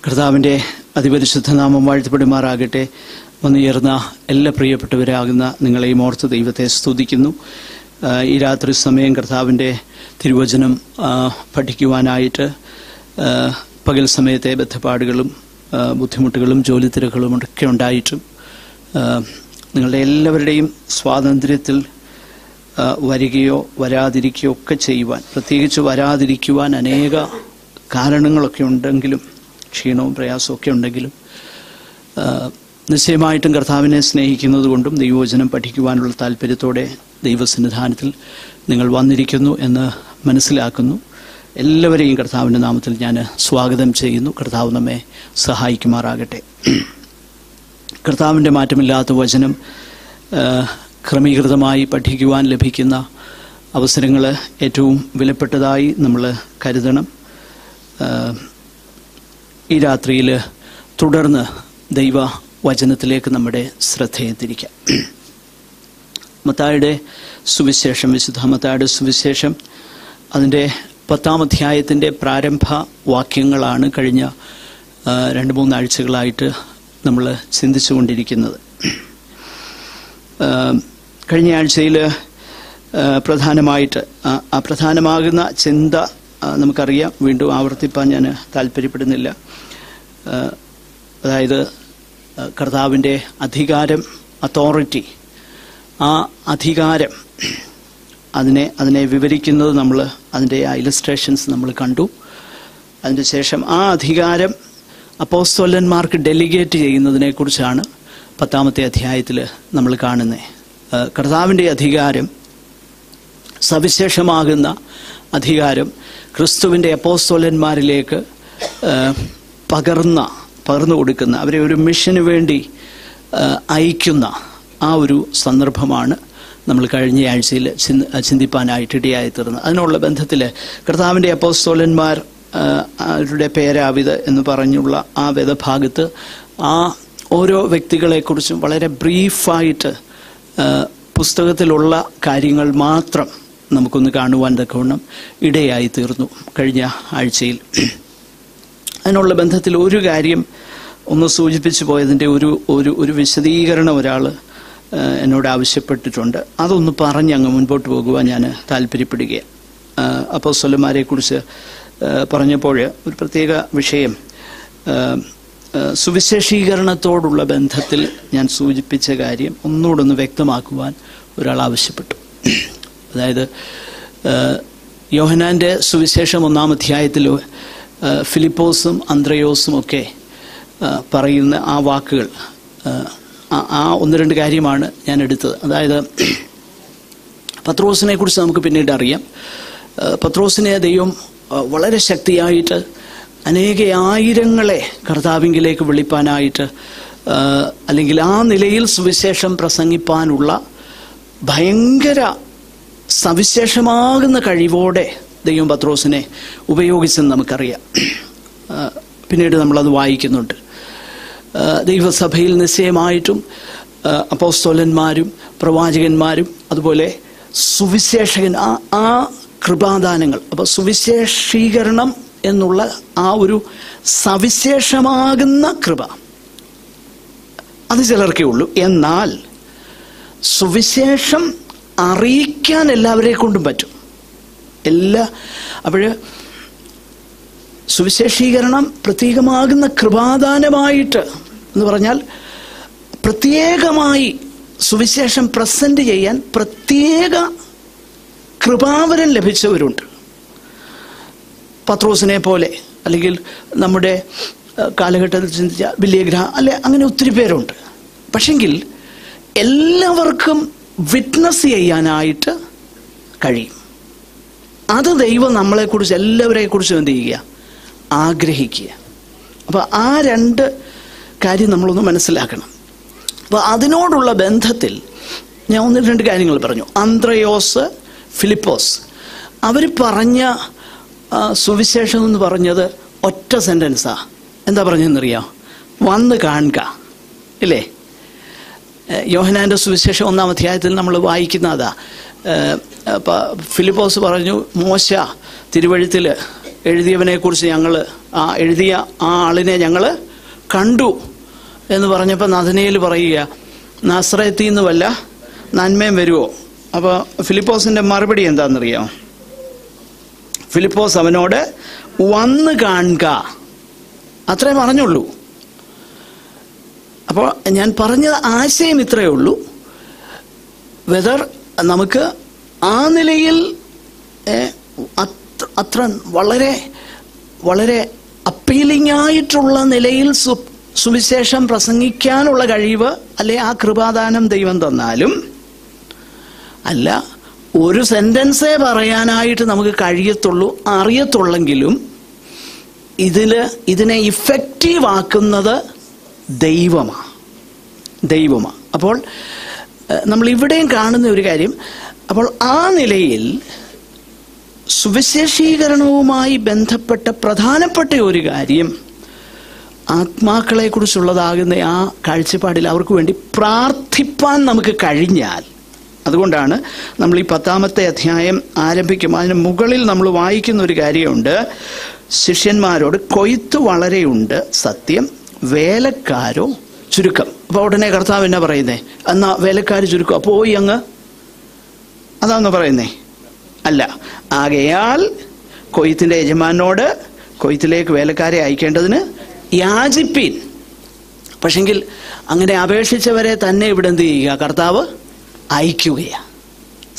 കർത്താവിൻ്റെ അതിപരിശുദ്ധ നാമം വാഴ്ത്തപ്പെടുമാറാകട്ടെ. വന്നുയർന്ന എല്ലാ പ്രിയപ്പെട്ടവരാകുന്ന നിങ്ങളെയും ഓർത്ത് ദൈവത്തെ സ്തുതിക്കുന്നു. ഈ രാത്രി സമയം കർത്താവിൻ്റെ തിരുവചനം പഠിക്കുവാനായിട്ട് പകൽ സമയത്തെ ബദ്ധപ്പാടുകളും ബുദ്ധിമുട്ടുകളും ജോലി തിരക്കുകളും ഒക്കെ ഉണ്ടായിട്ടും നിങ്ങളുടെ എല്ലാവരുടെയും സ്വാതന്ത്ര്യത്തിൽ വരികയോ വരാതിരിക്കുകയോ ഒക്കെ ചെയ്യുവാൻ, പ്രത്യേകിച്ച് വരാതിരിക്കുവാൻ അനേക കാരണങ്ങളൊക്കെ ഉണ്ടെങ്കിലും, ക്ഷീണവും പ്രയാസവും ഒക്കെ ഉണ്ടെങ്കിലും, നിശ്ചയമായിട്ടും കർത്താവിനെ സ്നേഹിക്കുന്നത് കൊണ്ടും ദൈവവചനം പഠിക്കുവാനുള്ള താല്പര്യത്തോടെ ദൈവസന്നിധാനത്തിൽ നിങ്ങൾ വന്നിരിക്കുന്നു എന്ന് മനസ്സിലാക്കുന്നു. എല്ലാവരെയും കർത്താവിൻ്റെ നാമത്തിൽ ഞാൻ സ്വാഗതം ചെയ്യുന്നു. കർത്താവ് നമ്മെ സഹായിക്കുമാറാകട്ടെ. കർത്താവിൻ്റെ മാറ്റമില്ലാത്ത വചനം ക്രമീകൃതമായി പഠിക്കുവാൻ ലഭിക്കുന്ന അവസരങ്ങൾ ഏറ്റവും വിലപ്പെട്ടതായി നമ്മൾ കരുതണം. ഈ രാത്രിയിൽ തുടർന്ന് ദൈവവചനത്തിലേക്ക് നമ്മുടെ ശ്രദ്ധയെ തിരിക്കാം. മത്തായിയുടെ സുവിശേഷം, വിശുദ്ധ മത്തായിയുടെ സുവിശേഷം, അതിൻ്റെ 10-ാം അധ്യായത്തിൻ്റെ പ്രാരംഭ വാക്യങ്ങളാണ് കഴിഞ്ഞ 2-3 ആഴ്ചകളായിട്ട് നമ്മൾ ചിന്തിച്ചു കൊണ്ടിരിക്കുന്നത്. കഴിഞ്ഞ ആഴ്ചയിൽ പ്രധാനമാകുന്ന ചിന്ത നമുക്കറിയാം, വീണ്ടും ആവർത്തിപ്പാൻ ഞാൻ താല്പര്യപ്പെടുന്നില്ല. അതായത് കർത്താവിൻ്റെ അധികാരം, അതോറിറ്റി, ആ അധികാരം അതിനെ വിവരിക്കുന്നത് നമ്മൾ അതിൻ്റെ ആ ഇലസ്ട്രേഷൻസ് നമ്മൾ കണ്ടു. അതിൻ്റെ ശേഷം ആ അധികാരം അപ്പോസ്തലന്മാർക്ക് ഡെലിഗേറ്റ് ചെയ്യുന്നതിനെക്കുറിച്ചാണ് 10-ാമത്തെ അധ്യായത്തിൽ നമ്മൾ കാണുന്നത്. കർത്താവിൻ്റെ അധികാരം, സവിശേഷമാകുന്ന അധികാരം ക്രിസ്തുവിൻ്റെ അപ്പോസ്തലന്മാരിലേക്ക് പകർന്നു കൊടുക്കുന്ന, അവരെ ഒരു മിഷന് വേണ്ടി അയക്കുന്ന ആ ഒരു സന്ദർഭമാണ് നമ്മൾ കഴിഞ്ഞ ആഴ്ചയിൽ ചിന്തിപ്പാനായിട്ട് ഇടയായി തീർന്നത്. അതിനുള്ള ബന്ധത്തിൽ കർത്താവിൻ്റെ അപ്പോസ്തലന്മാർ അവരുടെ പേരാവിത് എന്ന് പറഞ്ഞുള്ള ആ വേദഭാഗത്ത് ആ ഓരോ വ്യക്തികളെക്കുറിച്ചും വളരെ ബ്രീഫായിട്ട് പുസ്തകത്തിലുള്ള കാര്യങ്ങൾ മാത്രം നമുക്കൊന്ന് കാണുവാൻ തക്കവണ്ണം ഇടയായി തീർന്നു കഴിഞ്ഞ ആഴ്ചയിൽ. അതിനുള്ള ബന്ധത്തിൽ ഒരു കാര്യം ഒന്ന് സൂചിപ്പിച്ചു പോയതിൻ്റെ ഒരു വിശദീകരണം ഒരാൾ എന്നോട് ആവശ്യപ്പെട്ടിട്ടുണ്ട്. അതൊന്ന് പറഞ്ഞ് അങ്ങ് മുൻപോട്ട് പോകുവാൻ ഞാൻ താല്പര്യപ്പെടുകയാണ്. അപ്പോസ്തലന്മാരെക്കുറിച്ച് പറഞ്ഞപ്പോൾ ഒരു പ്രത്യേക വിഷയം, സുവിശേഷീകരണത്തോടുള്ള ബന്ധത്തിൽ ഞാൻ സൂചിപ്പിച്ച കാര്യം ഒന്നുകൂടൊന്ന് വ്യക്തമാക്കുവാൻ ഒരാൾ ആവശ്യപ്പെട്ടു. അതായത് യോഹന്നാൻ്റെ സുവിശേഷം 1-ാം അധ്യായത്തിൽ ഫിലിപ്പോസും അന്ത്രയോസും ഒക്കെ പറയുന്ന ആ വാക്കുകൾ, ആ 1-2 കാര്യമാണ് ഞാൻ എടുത്തത്. അതായത് പത്രോസിനെ കുറിച്ച് നമുക്ക് പിന്നീട് അറിയാം. പത്രോസിനെ ദൈവം വളരെ ശക്തിയായിട്ട് അനേക ആയിരങ്ങളെ കർത്താവിങ്കിലേക്ക് വിളിപ്പാനായിട്ട്, അല്ലെങ്കിൽ ആ നിലയിൽ സുവിശേഷം പ്രസംഗിപ്പാനുള്ള ഭയങ്കര സവിശേഷമാകുന്ന കഴിവോടെ ദൈവം പത്രോസിനെ ഉപയോഗിച്ചെന്ന് നമുക്കറിയാം. പിന്നീട് നമ്മളത് വായിക്കുന്നുണ്ട്. ദൈവസഭയിൽ നിശ്ചയമായിട്ടും അപ്പോസ്തലന്മാരും പ്രവാചകന്മാരും അതുപോലെ സുവിശേഷകൻ, ആ കൃപാദാനങ്ങൾ, അപ്പോൾ സുവിശേഷീകരണം എന്നുള്ള ആ ഒരു സവിശേഷമാകുന്ന കൃപ അത് ചിലർക്കേ ഉള്ളൂ. എന്നാൽ സുവിശേഷം അറിയിക്കാൻ എല്ലാവരെ കൊണ്ടും പറ്റും. അപ്പോൾ സുവിശേഷീകരണം പ്രത്യേകമാകുന്ന കൃപാദാനമായിട്ട് എന്ന് പറഞ്ഞാൽ പ്രത്യേകമായി സുവിശേഷം പ്രസന്റ് ചെയ്യാൻ പ്രത്യേക കൃപാവരം ലഭിച്ചവരുണ്ട്. പത്രോസിനെ പോലെ, അല്ലെങ്കിൽ നമ്മുടെ കാലഘട്ടത്തിൽ ചിന്തിച്ച ബില്ലിഗ്രഹാം, അല്ലെ, അങ്ങനെ ഒത്തിരി പേരുണ്ട്. പക്ഷെങ്കിൽ എല്ലാവർക്കും വിറ്റ്നസ് ചെയ്യാനായിട്ട് കഴിയും. അത് ദൈവം നമ്മളെക്കുറിച്ച്, എല്ലാവരെക്കുറിച്ചും എന്ത് ചെയ്യുക? ആഗ്രഹിക്കുക. അപ്പോൾ ആ 2 കാര്യം നമ്മളൊന്ന് മനസ്സിലാക്കണം. അപ്പോൾ അതിനോടുള്ള ബന്ധത്തിൽ ഞാൻ 1-2 കാര്യങ്ങൾ പറഞ്ഞു. അന്ത്രയോസ്, ഫിലിപ്പോസ്, അവർ പറഞ്ഞ സുവിശേഷം എന്ന് പറഞ്ഞത് ഒറ്റ സെൻറ്റൻസാ. എന്താ പറഞ്ഞതെന്നറിയാം? വന്ന് കാണുക, ഇല്ലേ? യോഹന്നാൻ്റെ സുവിശേഷം 1-ാം അധ്യായത്തിൽ നമ്മൾ വായിക്കുന്നതാ. ഫിലിപ്പോസ് പറഞ്ഞു, മോശ തിരുവഴുത്തിൽ എഴുതിയവനെക്കുറിച്ച് ഞങ്ങൾ എഴുതിയ ആ ആളിനെ ഞങ്ങൾ കണ്ടു എന്ന് പറഞ്ഞപ്പോൾ നഥനയേൽ പറയുക, നാസറേത്തിൽ നിന്ന് വല്ല നന്മയും വരുമോ? അപ്പോൾ ഫിലിപ്പോസിൻ്റെ മറുപടി എന്താണെന്നറിയാമോ? ഫിലിപ്പോസ് അവനോട് വന്ന് കാണുക, അത്രേ പറഞ്ഞുള്ളൂ. അപ്പോൾ ഞാൻ പറഞ്ഞ ആശയം ഇത്രയേ ഉള്ളൂ. വെദർ നമുക്ക് ആ നിലയിൽ അത്ര വളരെ വളരെ അപ്പീലിംഗ് ആയിട്ടുള്ള നിലയിൽ സുവിശേഷം പ്രസംഗിക്കാനുള്ള കഴിവ് അല്ലെ ആ കൃപാദാനം ദൈവം തന്നാലും അല്ല, ഒരു സെന്റൻസേ പറയാനായിട്ട് നമുക്ക് അറിയത്തുള്ളെങ്കിലും ഇതിനെ ഇഫക്റ്റീവ് ആക്കുന്നത് ദൈവമാണ്. അപ്പോൾ നമ്മൾ ഇവിടെയും കാണുന്ന ഒരു കാര്യം, അപ്പോൾ ആ നിലയിൽ സുവിശേഷീകരണവുമായി ബന്ധപ്പെട്ട പ്രധാനപ്പെട്ട ഒരു കാര്യം, ആത്മാക്കളെ കുറിച്ചുള്ളതാകുന്ന ആ കാഴ്ചപ്പാടിൽ അവർക്ക് വേണ്ടി പ്രാർത്ഥിപ്പാൻ നമുക്ക് കഴിഞ്ഞാൽ, അതുകൊണ്ടാണ് നമ്മൾ ഈ 10-ാമത്തെ അധ്യായം ആരംഭിക്കുമ്പോൾ അതിന് മുകളിൽ നമ്മൾ വായിക്കുന്ന ഒരു കാര്യമുണ്ട്. ശിഷ്യന്മാരോട് കൊയ്ത്ത് വളരെയുണ്ട്, സത്യം, വേലക്കാരോ ചുരുക്കം. അപ്പോൾ ഉടനെ കർത്താവ് എന്നാ പറയുന്നേ? എന്നാ വേലക്കാർ ചുരുക്കം, അപ്പോൾ പോയി അങ്ങ് അതാന്ന് പറയുന്നേ? അല്ല, ആകയാൽ കൊയ്ത്തിന്റെ യജമാനോട് കൊയ്ത്തിലേക്ക് വേലക്കാരെ അയക്കേണ്ടതിന് യാചിപ്പീൻ. പക്ഷെങ്കിൽ അങ്ങനെ അപേക്ഷിച്ചവരെ തന്നെ ഇവിടെ എന്ത് ചെയ്യുക? കർത്താവ് അയക്കുകയാണ്.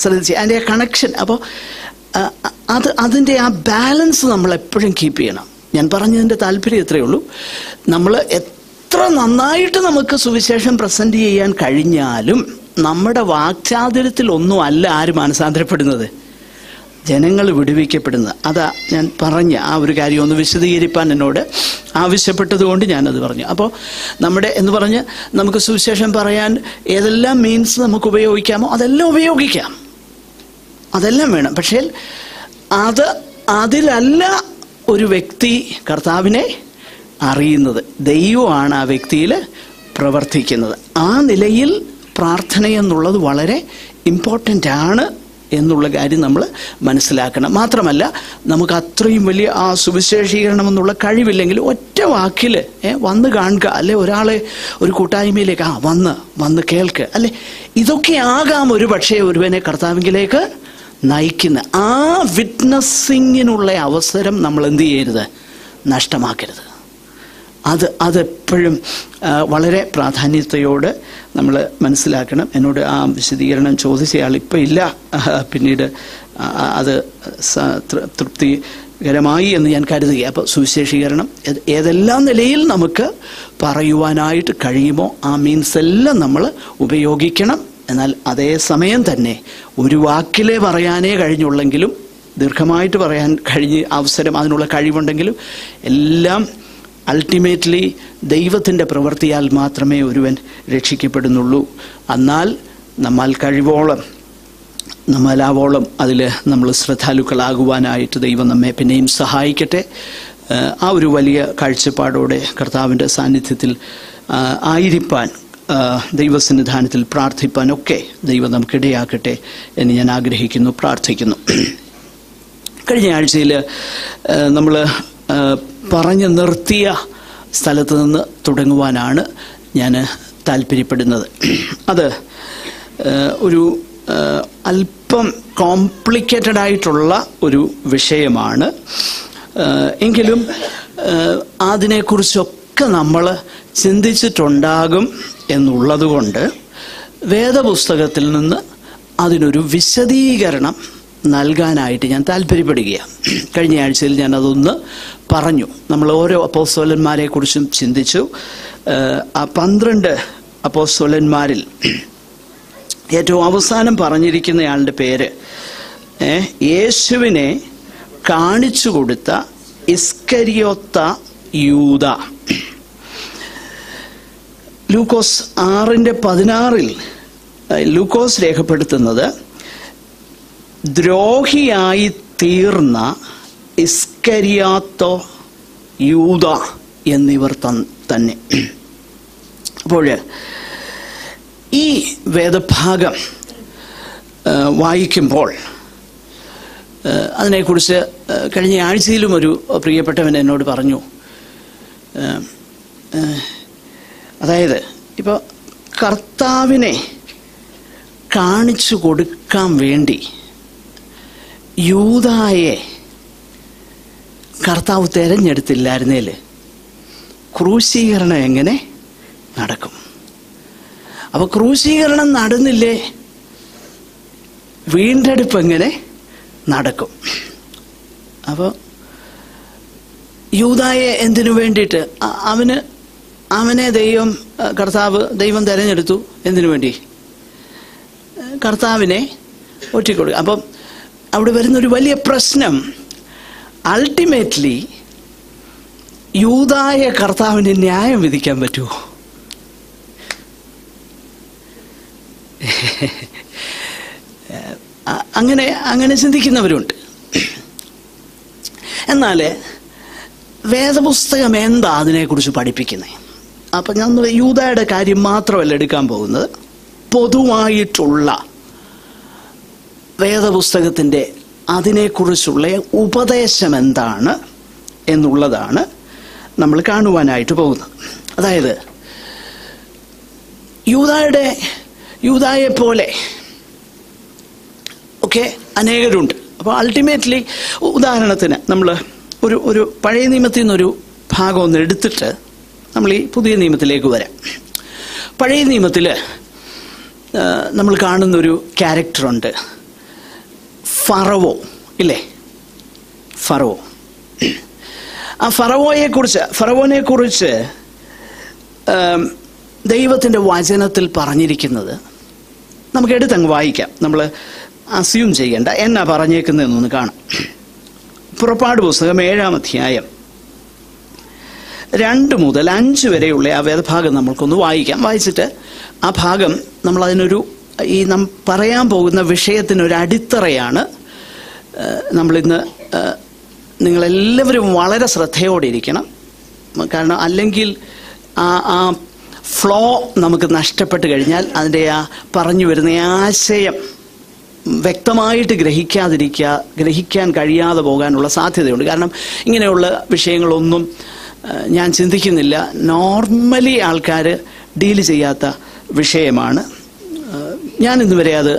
ശ്രദ്ധിച്ച് അതിൻ്റെ ആ കണക്ഷൻ. അപ്പോൾ അതിൻ്റെ ആ ബാലൻസ് നമ്മൾ എപ്പോഴും കീപ്പ് ചെയ്യണം. ഞാൻ പറഞ്ഞതിൻ്റെ താല്പര്യം ഇത്രയേ ഉള്ളൂ. നമ്മൾ എത്ര നന്നായിട്ട് നമുക്ക് സുവിശേഷം പ്രസന്റ് ചെയ്യാൻ കഴിഞ്ഞാലും നമ്മുടെ വാക്ചാതുര്യത്തിലൊന്നും അല്ല ആര് മാനസാന്തരപ്പെടുന്നത്, ജനങ്ങൾ വിടുവിക്കപ്പെടുന്നത്. അതാ ഞാൻ പറഞ്ഞ ആ ഒരു കാര്യം ഒന്ന് വിശദീകരിപ്പാൻ എന്നോട് ആവശ്യപ്പെട്ടതുകൊണ്ട് ഞാനത് പറഞ്ഞു. അപ്പോൾ നമ്മുടെ എന്ന് പറഞ്ഞ് നമുക്ക് സുവിശേഷം പറയാൻ ഏതെല്ലാം മീൻസ് നമുക്ക് ഉപയോഗിക്കാമോ അതെല്ലാം ഉപയോഗിക്കാം, അതെല്ലാം വേണം. പക്ഷേ അതിലല്ല ഒരു വ്യക്തി കർത്താവിനെ അറിയുന്നത്, ദൈവമാണ് ആ വ്യക്തിയിൽ പ്രവർത്തിക്കുന്നത്. ആ നിലയിൽ പ്രാർത്ഥന എന്നുള്ളത് വളരെ ഇമ്പോർട്ടൻ്റ് ആണ് എന്നുള്ള കാര്യം നമ്മൾ മനസ്സിലാക്കണം. മാത്രമല്ല, നമുക്ക് അത്രയും വലിയ ആ സുവിശേഷീകരണം എന്നുള്ള കഴിവില്ലെങ്കിൽ ഒറ്റ വാക്കിൽ വന്ന് കാണുക, അല്ലെ ഒരാളെ ഒരു കൂട്ടായ്മയിലേക്ക് വന്ന് കേൾക്കുക, അല്ലെ ഇതൊക്കെ ആകാം ഒരു പക്ഷേ ഒരുവനെ കർത്താവിലേക്ക് നയിക്കുന്ന. ആ വിറ്റ്നസ്സിങ്ങിനുള്ള അവസരം നമ്മൾ എന്ത് ചെയ്യരുത്, നഷ്ടമാക്കരുത്. അതെപ്പോഴും വളരെ പ്രാധാന്യത്തോട് നമ്മൾ മനസ്സിലാക്കണം. എന്നോട് ആ വിശദീകരണം ചോദിച്ചയാൾ ഇപ്പം ഇല്ല, പിന്നീട് അത് തൃപ്തികരമായി എന്ന് ഞാൻ കരുതുക. അപ്പോൾ സുവിശേഷീകരണം ഏതെല്ലാം നിലയിൽ നമുക്ക് പറയുവാനായിട്ട് കഴിയുമോ ആ മീൻസ് എല്ലാം നമ്മൾ ഉപയോഗിക്കണം. എന്നാൽ അതേ സമയം തന്നെ ഒരു വാക്കിലേ പറയാനേ കഴിഞ്ഞുള്ളെങ്കിലും, ദീർഘമായിട്ട് പറയാൻ അവസരം അതിനുള്ള കഴിവുണ്ടെങ്കിലും എല്ലാം അൾട്ടിമേറ്റ്ലി ദൈവത്തിൻ്റെ പ്രവൃത്തിയാൽ മാത്രമേ ഒരുവൻ രക്ഷിക്കപ്പെടുന്നുള്ളൂ. എന്നാൽ നമ്മളാവോളം അതിൽ നമ്മൾ ശ്രദ്ധാലുക്കളാകുവാനായിട്ട് ദൈവം നമ്മെ പിന്നെയും സഹായിക്കട്ടെ. ആ ഒരു വലിയ കാഴ്ചപ്പാടോടെ കർത്താവിൻ്റെ സാന്നിധ്യത്തിൽ ആയിരിക്കാൻ, ദൈവസന്നിധാനത്തിൽ പ്രാർത്ഥിപ്പാനൊക്കെ ദൈവം നമുക്കിടയാക്കട്ടെ എന്ന് ഞാൻ ആഗ്രഹിക്കുന്നു, പ്രാർത്ഥിക്കുന്നു. കഴിഞ്ഞ ആഴ്ചയിൽ നമ്മൾ പറഞ്ഞു നിർത്തിയ സ്ഥലത്ത് നിന്ന് തുടങ്ങുവാനാണ് ഞാൻ താല്പര്യപ്പെടുന്നത്. അത് ഒരു അല്പം കോംപ്ലിക്കേറ്റഡ് ആയിട്ടുള്ള ഒരു വിഷയമാണ്. എങ്കിലും അതിനെക്കുറിച്ചൊക്കെ നമ്മൾ ചിന്തിച്ചിട്ടുണ്ടാകും എന്നുള്ളതുകൊണ്ട് വേദപുസ്തകത്തിൽ നിന്ന് അതിനൊരു വിശദീകരണം നൽകാനായിട്ട് ഞാൻ താല്പര്യപ്പെടുകയാണ്. കഴിഞ്ഞ ആഴ്ചയിൽ ഞാൻ അതൊന്ന് പറഞ്ഞു. നമ്മൾ ഓരോ അപ്പോസ്തലന്മാരെ കുറിച്ചും ചിന്തിച്ചു. ആ 12 അപ്പോസ്തലന്മാരിൽ ഏറ്റവും അവസാനം പറഞ്ഞിരിക്കുന്നയാളുടെ പേര് യേശുവിനെ കാണിച്ചു കൊടുത്ത ഇസ്കരിയോത്ത യൂദ. ലൂക്കോസ് 6:16 ലൂക്കോസ് രേഖപ്പെടുത്തുന്നത് ദ്രോഹിയായി തീർന്ന ഇസ്കരിയോത്ത യൂദ എന്നിവർ തന്നെ. അപ്പോൾ ഈ വേദഭാഗം വായിക്കുമ്പോൾ അതിനെക്കുറിച്ച് കഴിഞ്ഞ ആഴ്ചയിലും ഒരു പ്രിയപ്പെട്ടവൻ എന്നോട് പറഞ്ഞു, അതായത് ഇപ്പോൾ കർത്താവിനെ കാണിച്ചു കൊടുക്കാൻ വേണ്ടി യൂദായെ കർത്താവ് തിരഞ്ഞെടുത്തില്ലായിരുന്നേൽ ക്രൂശീകരണം എങ്ങനെ നടക്കും? അപ്പോൾ ക്രൂശീകരണം നടന്നില്ലേ, വീണ്ടെടുപ്പ് എങ്ങനെ നടക്കും? അപ്പോൾ യൂദായെ എന്തിനു വേണ്ടിയിട്ട് അവനെ ദൈവം തിരഞ്ഞെടുത്തു? എന്തിനു വേണ്ടി? കർത്താവിനെ ഒറ്റിക്കൊടുക്കുക. അപ്പം അവിടെ വരുന്നൊരു വലിയ പ്രശ്നം, അൾട്ടിമേറ്റ്ലി യൂദായെ കർത്താവിന് ന്യായം വിധിക്കാൻ പറ്റുമോ? അങ്ങനെ ചിന്തിക്കുന്നവരുണ്ട്. എന്നാൽ വേദപുസ്തകം എന്താ അതിനെക്കുറിച്ച് പഠിപ്പിക്കുന്നത്? അപ്പം ഞാൻ യൂദായുടെ കാര്യം മാത്രമല്ല എടുക്കാൻ പോകുന്നത്, പൊതുവായിട്ടുള്ള വേദപുസ്തകത്തിൻ്റെ അതിനെക്കുറിച്ചുള്ള ഉപദേശം എന്താണ് എന്നുള്ളതാണ് നമ്മൾ കാണുവാനായിട്ട് പോകുന്നത്. അതായത് യൂദായെ പോലെ ഒക്കെ അനേകരുണ്ട്. അപ്പോൾ അൾട്ടിമേറ്റ്ലി ഉദാഹരണത്തിന് നമ്മൾ ഒരു പഴയ നിയമത്തിൽ നിന്നൊരു ഭാഗം ഒന്ന് എടുത്തിട്ട് നമ്മൾ ഈ പുതിയ നിയമത്തിലേക്ക് വരാം. പഴയ നിയമത്തിൽ നമ്മൾ കാണുന്നൊരു ക്യാരക്ടറുണ്ട്, ഫറവോ, ഇല്ലേ? ഫറവോ. ആ ഫറവോനെ കുറിച്ച് ദൈവത്തിൻ്റെ വചനത്തിൽ പറഞ്ഞിരിക്കുന്നത് നമുക്ക് എടുത്തങ്ങ് വായിക്കാം. നമ്മൾ അസ്യൂം ചെയ്യേണ്ട, എന്നാ പറഞ്ഞേക്കുന്നതെന്നൊന്ന് കാണാം. പുറപ്പാട് പുസ്തകം 7-ാം അധ്യായം 2 മുതൽ 5 വരെയുള്ള ആ വേദഭാഗം നമ്മൾക്കൊന്ന് വായിക്കാം. വായിച്ചിട്ട് ആ ഭാഗം നാം പറയാൻ പോകുന്ന വിഷയത്തിനൊരു അടിത്തറയാണ്. നമ്മളിന്ന് നിങ്ങളെല്ലാവരും വളരെ ശ്രദ്ധയോടെ ഇരിക്കണം. കാരണം അല്ലെങ്കിൽ ആ ഫ്ലോ നമുക്ക് നഷ്ടപ്പെട്ട് കഴിഞ്ഞാൽ അതിൻ്റെ ആ പറഞ്ഞു വരുന്ന ആശയം വ്യക്തമായിട്ട് ഗ്രഹിക്കാൻ കഴിയാതെ പോകാനുള്ള സാധ്യതയുണ്ട്. കാരണം ഇങ്ങനെയുള്ള വിഷയങ്ങളൊന്നും ഞാൻ ചിന്തിക്കുന്നില്ല, നോർമലി ആൾക്കാർ ഡീൽ ചെയ്യാത്ത വിഷയമാണ്. ഞാൻ ഇന്നുവരെ അത്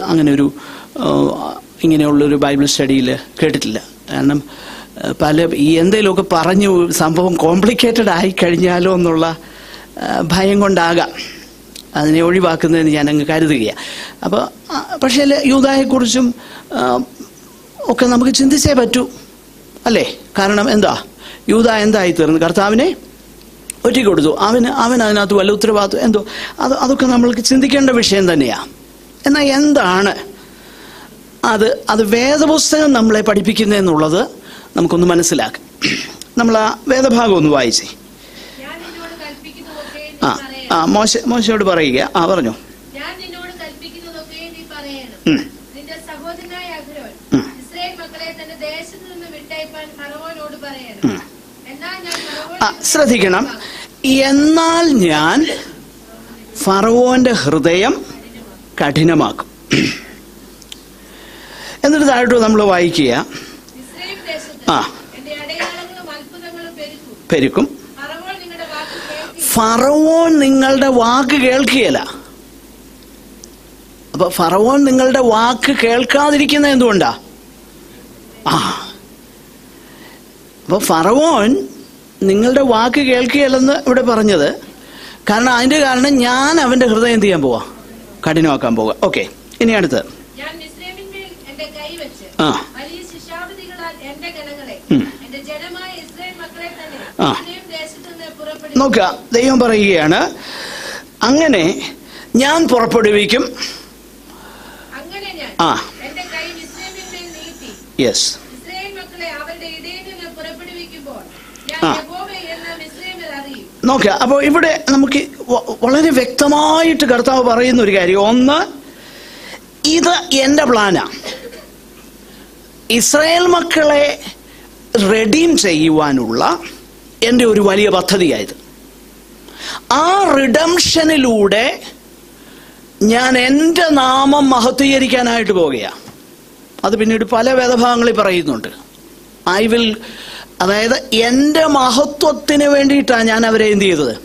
ഇങ്ങനെയുള്ളൊരു ബൈബിൾ സ്റ്റഡിയിൽ കേട്ടിട്ടില്ല. കാരണം ഈ എന്തെങ്കിലുമൊക്കെ പറഞ്ഞു സംഭവം കോംപ്ലിക്കേറ്റഡ് ആയിക്കഴിഞ്ഞാലോ എന്നുള്ള ഭയം കൊണ്ടാകാം അതിനെ ഒഴിവാക്കുന്നതെന്ന് ഞാൻ അങ്ങ് കരുതുകയാണ്. അപ്പോൾ പക്ഷേ യൂദായെക്കുറിച്ചും ഒക്കെ നമുക്ക് ചിന്തിച്ചേ പറ്റൂ, അല്ലേ? കാരണം യൂദാ എന്തായി തീർന്നു? കർത്താവിനെ ഒറ്റിക്കൊടുത്തു. അവൻ അതിനകത്ത് വല്ല ഉത്തരവാദിത്വം അതൊക്കെ നമ്മൾക്ക് ചിന്തിക്കേണ്ട വിഷയം തന്നെയാണ്. എന്നാൽ എന്താണ് അത് വേദപുസ്തകം നമ്മളെ പഠിപ്പിക്കുന്നതെന്നുള്ളത് നമുക്കൊന്ന് മനസ്സിലാക്കാം. നമ്മൾ ആ വേദഭാഗം ഒന്ന് വായിച്ചേ. മോശയോട് പറയുക. പറഞ്ഞു. ശ്രദ്ധിക്കണം. എന്നാൽ ഞാൻ ഫറവോന്റെ ഹൃദയം കഠിനമാക്കും. എന്നിട്ട് താഴോട്ട് നമ്മൾ വായിക്കുക. പെരുക്കും. ഫറവോൻ നിങ്ങളുടെ വാക്ക് കേൾക്കുകയില്ല. അപ്പൊ ഫറവോൻ നിങ്ങളുടെ വാക്ക് കേൾക്കാതിരിക്കുന്നത് എന്തുകൊണ്ടാ? അപ്പൊ ഫറവോൻ നിങ്ങളുടെ വാക്ക് കേൾക്കുകയില്ലെന്ന് ഇവിടെ പറഞ്ഞത് കാരണം അതിന്റെ കാരണം ഞാൻ അവന്റെ ഹൃദയം എന്ത് ചെയ്യാൻ പോവാ? കഠിനമാക്കാൻ പോവുക. ഓക്കെ, ഇനി അടുത്ത് നോക്കുക. ദൈവം പറയുകയാണ്, അങ്ങനെ ഞാൻ പുറപ്പെടുവിക്കും. യെസ്. നോക്കുക. അപ്പോൾ ഇവിടെ നമുക്ക് വളരെ വ്യക്തമായിട്ട് കർത്താവ് പറയുന്ന ഒരു കാര്യം, ഒന്ന്, ഇത് എൻ്റെ പ്ലാനാ. ഇസ്രായേൽ മക്കളെ റെഡീം ചെയ്യുവാനുള്ള എൻ്റെ ഒരു വലിയ പദ്ധതിയായത്. ആ റിഡംഷനിലൂടെ ഞാൻ എൻ്റെ നാമം മഹത്വീകരിക്കാനായിട്ട് പോവുകയാണ്. അത് പിന്നീട് പല വേദഭാഗങ്ങളിൽ പറയുന്നുണ്ട്. അതായത് എൻ്റെ മഹത്വത്തിന് വേണ്ടിയിട്ടാണ് ഞാൻ അവരെ എന്ത് ചെയ്തത്,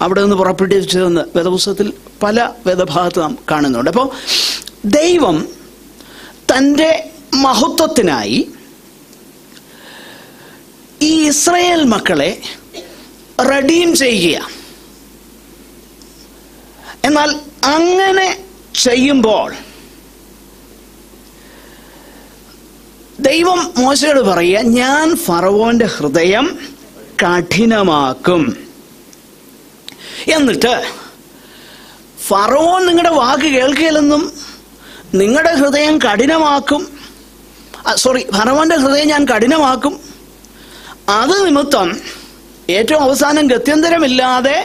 അവിടെ നിന്ന് പുറപ്പെടുവിച്ചതെന്ന് വേദപുസ്തകത്തിൽ പല വേദഭാഗത്ത് നാം കാണുന്നുണ്ട്. അപ്പോൾ ദൈവം തൻ്റെ മഹത്വത്തിനായി ഈ ഇസ്രായേൽ മക്കളെ റെഡീം ചെയ്യുക. എന്നാൽ അങ്ങനെ ചെയ്യുമ്പോൾ ദൈവം മോശയോട് പറയുക, ഞാൻ ഫറവോന്റെ ഹൃദയം കഠിനമാക്കും. എന്നിട്ട് ഫറവോൻ നിങ്ങളുടെ വാക്ക് കേൾക്കുകയില്ലെന്നും നിങ്ങളുടെ ഹൃദയം കഠിനമാക്കും, ഫറവോന്റെ ഹൃദയം ഞാൻ കഠിനമാക്കും, അത് നിമിത്തം ഏറ്റവും അവസാനം ഗത്യന്തരമില്ലാതെ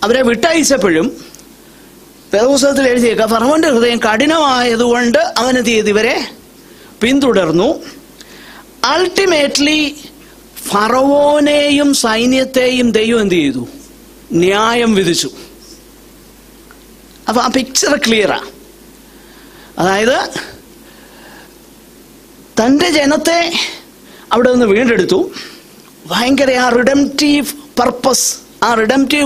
അവരെ വിട്ടയച്ചപ്പോഴും വേദപുസ്തകത്തിൽ എഴുതിയേക്കുക, ഫറവോന്റെ ഹൃദയം കഠിനമായതുകൊണ്ട് അവനെന്ത് ചെയ്ത് ഇവരെ പിന്തുടർന്നു. അൾട്ടിമേറ്റ്ലി ഫറവോനെയും സൈന്യത്തെയും ദൈവം എന്ത് ചെയ്തു, ന്യായം വിധിച്ചു. അപ്പൊ ആ പിക്ചർ ക്ലിയറാ. അതായത് തൻ്റെ ജനത്തെ അവിടെ നിന്ന് വീണ്ടെടുത്തു. ഭയങ്കര ആ റിഡംറ്റീവ്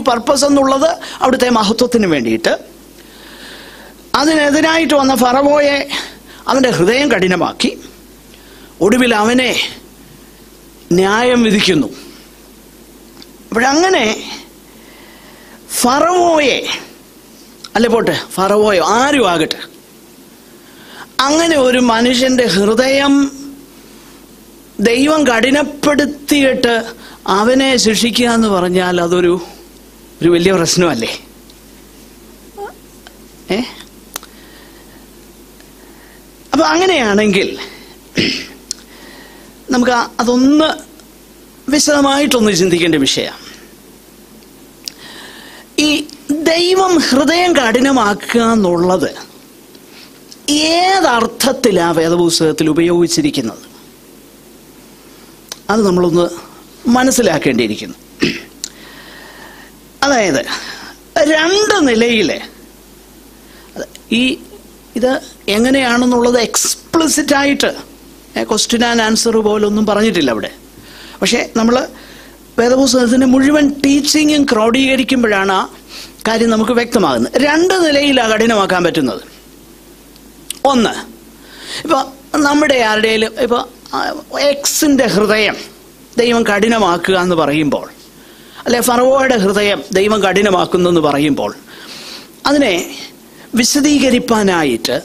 പർപ്പസ് എന്നുള്ളത് അവിടുത്തെ മഹത്വത്തിന് വേണ്ടിയിട്ട്. അതിനെതിരായിട്ട് വന്ന ഫറവോയെ അവൻ്റെ ഹൃദയം കഠിനമാക്കി. ഒടുവിൽ അവനെ ന്യായം വിധിക്കുന്നു. അപ്പോഴങ്ങനെ ഫറവോയെ ഫറവോയോ ആരും ആകട്ടെ, അങ്ങനെ ഒരു മനുഷ്യന്റെ ഹൃദയം ദൈവം കഠിനപ്പെടുത്തിയിട്ട് അവനെ ശിക്ഷിക്കുക എന്ന് പറഞ്ഞാൽ അതൊരു വലിയ പ്രശ്നമല്ലേ? അപ്പൊ അങ്ങനെയാണെങ്കിൽ നമുക്ക് അതൊന്ന് വിശദമായിട്ടൊന്ന് ചിന്തിക്കേണ്ട വിഷയം. ഈ ദൈവം ഹൃദയം കഠിനമാക്കുക എന്നുള്ളത് ഏതർത്ഥത്തിലാണ് വേദപുസ്തകത്തിൽ ഉപയോഗിച്ചിരിക്കുന്നത്? അത് നമ്മളൊന്ന് മനസ്സിലാക്കേണ്ടിയിരിക്കുന്നു. അതായത് രണ്ട് നിലയിൽ ഇത് എങ്ങനെയാണെന്നുള്ളത് എക്സ്പ്ലിസിറ്റായിട്ട് ക്വസ്റ്റ്യൻ ആൻഡ് ആൻസർ പോലൊന്നും പറഞ്ഞിട്ടില്ല അവിടെ. പക്ഷേ നമ്മൾ വേദപുസ്തകത്തിൻ്റെ മുഴുവൻ ടീച്ചിങ്ങും ക്രോഡീകരിക്കുമ്പോഴാണ് ആ കാര്യം നമുക്ക് വ്യക്തമാകുന്നത്. രണ്ട് നിലയിലാണ് കഠിനമാക്കാൻ പറ്റുന്നത്. ഒന്ന്, ഇപ്പോൾ നമ്മുടെ ആരുടെയും ഇപ്പോൾ എക്സിൻ്റെ ഹൃദയം ദൈവം കഠിനമാക്കുക എന്ന് പറയുമ്പോൾ, അല്ലെ ഫറവോയുടെ ഹൃദയം ദൈവം കഠിനമാക്കുന്നു എന്ന് പറയുമ്പോൾ, അതിനെ വിശദീകരിക്കാനായിട്ട്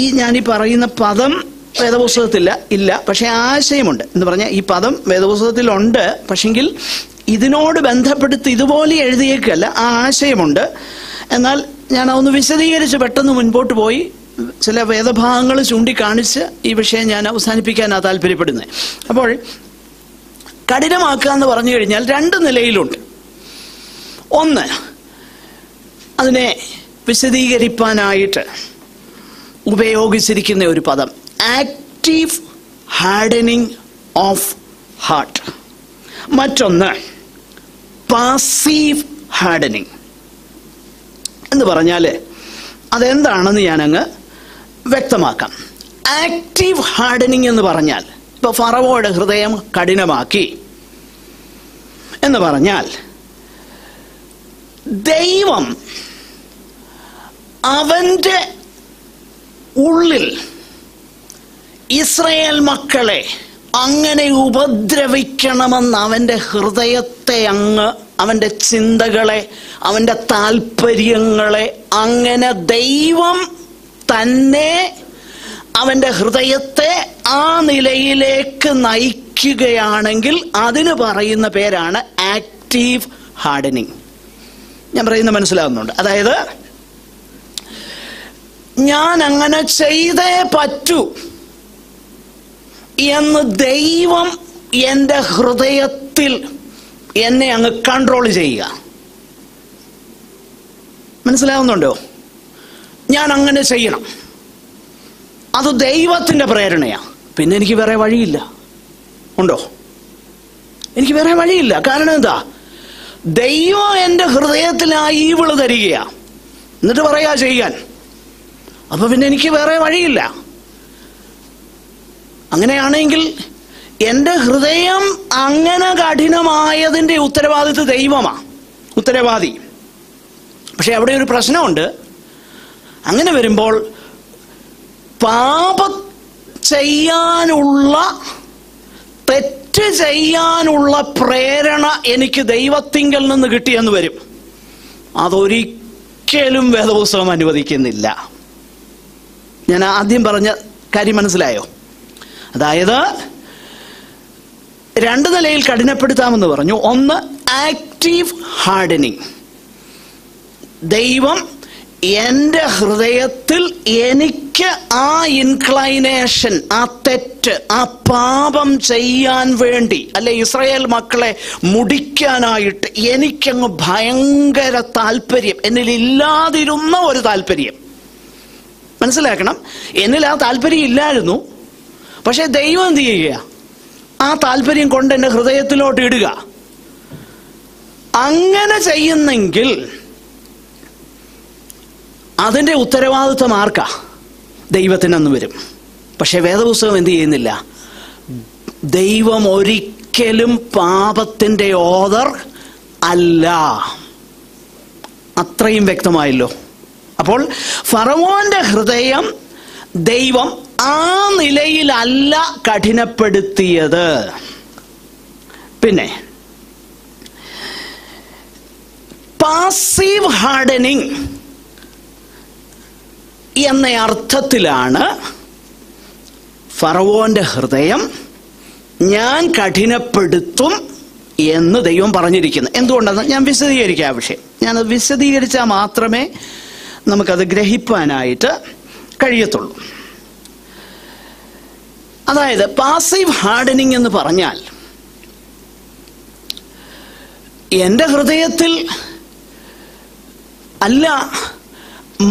ഈ ഞാനീ പറയുന്ന പദം വേദപുസ്തകത്തില്ല ഇല്ല, പക്ഷെ ആശയമുണ്ട് എന്ന് പറഞ്ഞാൽ ഈ പദം വേദപുസ്തകത്തിലുണ്ട്, പക്ഷെങ്കിൽ ഇതിനോട് ബന്ധപ്പെടുത്തി ഇതുപോലെ എഴുതിയേക്കല്ല, ആ ആശയമുണ്ട്. എന്നാൽ ഞാൻ അതൊന്ന് വിശദീകരിച്ച് പെട്ടെന്ന് മുൻപോട്ട് പോയി ചില വേദഭാഗങ്ങൾ ചൂണ്ടിക്കാണിച്ച് ഈ വിഷയം ഞാൻ അവസാനിപ്പിക്കാനാണ് താല്പര്യപ്പെടുന്നത്. അപ്പോൾ കഠിനമാക്കുക എന്ന് പറഞ്ഞു കഴിഞ്ഞാൽ രണ്ട് നിലയിലുണ്ട്. ഒന്ന്, അതിനെ വിശദീകരിക്കാനായിട്ട് ഉപയോഗിച്ചിരിക്കുന്ന ഒരു പദം ആക്റ്റീവ് ഹാർഡനിങ് ഓഫ് ഹാർട്ട്. മറ്റൊന്ന് പാസീവ് ഹാർഡനിങ് എന്ന് പറഞ്ഞാൽ അതെന്താണെന്ന് ഞാനങ്ങ് വ്യക്തമാക്കാം. ആക്റ്റീവ് ഹാർഡനിങ് എന്ന് പറഞ്ഞാൽ ഇപ്പോൾ ഫറവോയുടെ ഹൃദയം കഠിനമാക്കി എന്ന് പറഞ്ഞാൽ ദൈവം അവൻ്റെ ഉള്ളിൽ ഇസ്രായേൽ മക്കളെ അങ്ങനെ ഉപദ്രവിക്കണമെന്ന് അവൻ്റെ ഹൃദയത്തെ അവൻ്റെ ചിന്തകളെ, അവൻ്റെ താല്പര്യങ്ങളെ അങ്ങനെ ദൈവം തന്നെ അവൻ്റെ ഹൃദയത്തെ ആ നിലയിലേക്ക് നയിക്കുകയാണെങ്കിൽ അതിന് പറയുന്ന പേരാണ് ആക്റ്റീവ് ഹാർഡനിങ്. ഞാൻ പറയുന്നത് മനസ്സിലാകുന്നുണ്ട്? അതായത് ഞാൻ അങ്ങനെ ചെയ്തേ പറ്റൂ എന്ന് ദൈവം എൻ്റെ ഹൃദയത്തിൽ എന്നെ അങ്ങ് കൺട്രോൾ ചെയ്യുക. മനസ്സിലാവുന്നുണ്ടോ? ഞാൻ അങ്ങനെ ചെയ്യണം, അത് ദൈവത്തിൻ്റെ പ്രേരണയാണ്. പിന്നെ എനിക്ക് വേറെ വഴിയില്ല. ഉണ്ടോ? എനിക്ക് വേറെ വഴിയില്ല. കാരണം എന്താ? ദൈവം എൻ്റെ ഹൃദയത്തിൽ ആ ഈവിള് തരികയാ, എന്നിട്ട് പറയാ ചെയ്യാൻ. അപ്പൊ പിന്നെ എനിക്ക് വേറെ വഴിയില്ല. അങ്ങനെയാണെങ്കിൽ എൻ്റെ ഹൃദയം അങ്ങനെ കഠിനമായതിൻ്റെ ഉത്തരവാദി. പക്ഷെ അവിടെ ഒരു പ്രശ്നമുണ്ട്. അങ്ങനെ വരുമ്പോൾ പാപം ചെയ്യാനുള്ള, തെറ്റ് ചെയ്യാനുള്ള പ്രേരണ എനിക്ക് ദൈവത്തിങ്കൽ നിന്ന് കിട്ടിയെന്ന് വരും. അതൊരിക്കലും വേദപുസ്തകം അനുവദിക്കുന്നില്ല. ഞാൻ ആദ്യം പറഞ്ഞ കാര്യം മനസ്സിലായോ? അതായത് 2 നിലയിൽ കഠിനപ്പെടുത്താമെന്ന് പറഞ്ഞു. ഒന്ന്, ആക്റ്റീവ് ഹാർഡനിങ്. ദൈവം എൻ്റെ ഹൃദയത്തിൽ എനിക്ക് ആ ഇൻക്ലൈനേഷൻ, ആ തെറ്റ്, ആ പാപം ചെയ്യാൻ വേണ്ടി, അല്ലെ ഇസ്രായേൽ മക്കളെ മുടിക്കാനായിട്ട് എനിക്കങ്ങ് ഭയങ്കര താല്പര്യം, എന്നിലില്ലാതിരുന്ന ഒരു താല്പര്യം. മനസ്സിലാക്കണം, എന്നിൽ ആ താല്പര്യം ഇല്ലായിരുന്നു. പക്ഷെ ദൈവം എന്ത് ചെയ്യുക? ആ താല്പര്യം കൊണ്ട് എൻ്റെ ഹൃദയത്തിലോട്ട് ഇടുക. അങ്ങനെ ചെയ്യുന്നെങ്കിൽ അതിൻ്റെ ഉത്തരവാദിത്വം ആർക്കാ? ദൈവത്തിനെന്ന് വരും. പക്ഷെ വേദപുസ്തകം എന്ത് ചെയ്യുന്നില്ല? ദൈവം ഒരിക്കലും പാപത്തിൻ്റെ ഓദർ അല്ല. അത്രയും വ്യക്തമായല്ലോ. അപ്പോൾ ഫറവോന്റെ ഹൃദയം ദൈവം ആ നിലയിലല്ല കഠിനപ്പെടുത്തിയത്. പിന്നെ പാസീവ് ഹാർഡനിങ് എന്ന അർത്ഥത്തിലാണ് ഫറവോന്റെ ഹൃദയം ഞാൻ കഠിനപ്പെടുത്തും എന്ന് ദൈവം പറഞ്ഞിരിക്കുന്നത്. എന്തുകൊണ്ടെന്ന് ഞാൻ വിശദീകരിക്കാം. ആ വിഷയം ഞാനത് വിശദീകരിച്ചാൽ മാത്രമേ നമുക്കത് ഗ്രഹിപ്പാനായിട്ട് കഴിയത്തുള്ളൂ. അതായത് പാസീവ് ഹാർഡനിങ് എന്ന് പറഞ്ഞാൽ എൻ്റെ ഹൃദയത്തിൽ അല്ല,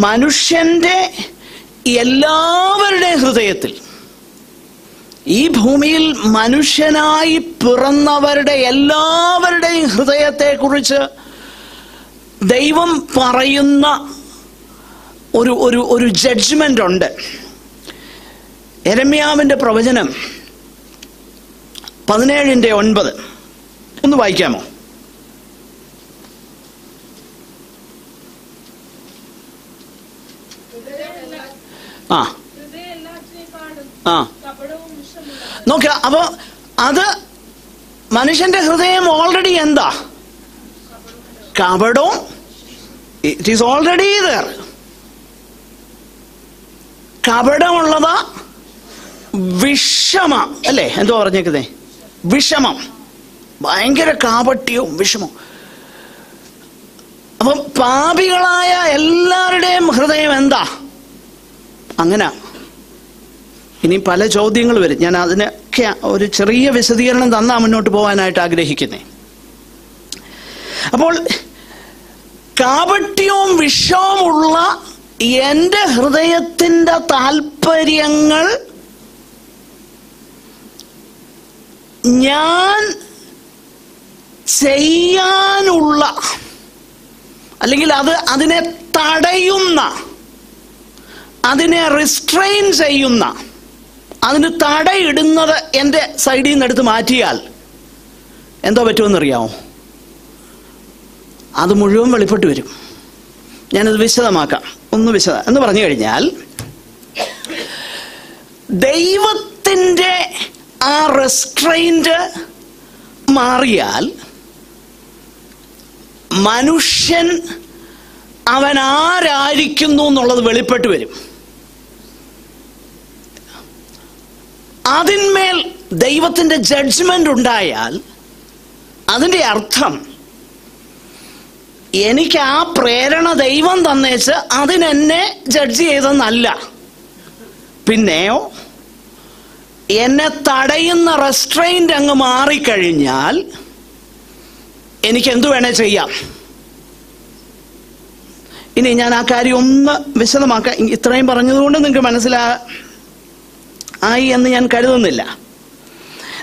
മനുഷ്യന്റെ എല്ലാവരുടെയും ഹൃദയത്തിൽ, ഈ ഭൂമിയിൽ മനുഷ്യനായി പിറന്നവരുടെ എല്ലാവരുടെയും ഹൃദയത്തെക്കുറിച്ച് ദൈവം പറയുന്ന ഒരു ജഡ്ജ്മെന്റ് ഉണ്ട്. യെരമ്യാവിന്റെ പ്രവചനം 17:9 ഒന്ന് വായിക്കാമോ? നോക്കുക. അപ്പൊ അത് മനുഷ്യന്റെ ഹൃദയം ഓൾറെഡി എന്താ? കപടവും. It is already there. കപടമുള്ളതാ, വിഷമ അല്ലേ? എന്തോ പറഞ്ഞേക്കുന്നേ? വിഷമം, ഭയങ്കര കാപട്യവും വിഷമവും. അപ്പം പാപികളായ എല്ലാവരുടെയും ഹൃദയം എന്താ? അങ്ങനെ. ഇനി പല ചോദ്യങ്ങൾ വരും. ഞാൻ അതിനൊക്കെ ഒരു ചെറിയ വിശദീകരണം തന്നാ മുന്നോട്ട് പോകാനായിട്ട് ആഗ്രഹിക്കുന്നേ. അപ്പോൾ കാപട്യവും വിഷവുമുള്ള എൻ്റെ ഹൃദയത്തിൻ്റെ താല്പര്യങ്ങൾ ഞാൻ ചെയ്യാനുള്ള, അല്ലെങ്കിൽ അതിനെ തടയുന്ന, അതിനെ റിസ്ട്രെയിൻ ചെയ്യുന്ന, അതിന് തടയിടുന്നത് എൻ്റെ സൈഡിൽ നിന്ന് എടുത്ത് മാറ്റിയാൽ എന്തോ പറ്റുമെന്നറിയാമോ? അത് മുഴുവൻ വെളിപ്പെട്ട് വരും. ഞാനത് വിശദമാക്കാം. എന്ന് പറഞ്ഞു കഴിഞ്ഞാൽ, ദൈവത്തിൻ്റെ ആ റെസ്ട്രെയിന്റ് മാറിയാൽ മനുഷ്യൻ അവൻ ആരായിരിക്കുന്നു എന്നുള്ളത് വെളിപ്പെട്ട് വരും. അതിന്മേൽ ദൈവത്തിൻ്റെ ജഡ്ജ്മെന്റ് ഉണ്ടായാൽ അതിൻ്റെ അർത്ഥം എനിക്ക് ആ പ്രേരണ ദൈവം തന്നേച്ച് അതിനെന്നെ ജഡ്ജ് ചെയ്തെന്നല്ല. പിന്നെയോ എന്നെ തടയുന്ന റെസ്ട്രെയിന്റ് അങ്ങ് മാറിക്കഴിഞ്ഞാൽ എനിക്ക് എന്തു വേണേ ചെയ്യാം. ഇനി ഞാൻ ആ കാര്യം ഒന്ന് വിശദമാക്കാം. ഇത്രയും പറഞ്ഞതുകൊണ്ട് നിങ്ങൾക്ക് മനസ്സിലായി എന്ന് ഞാൻ കരുതുന്നില്ല.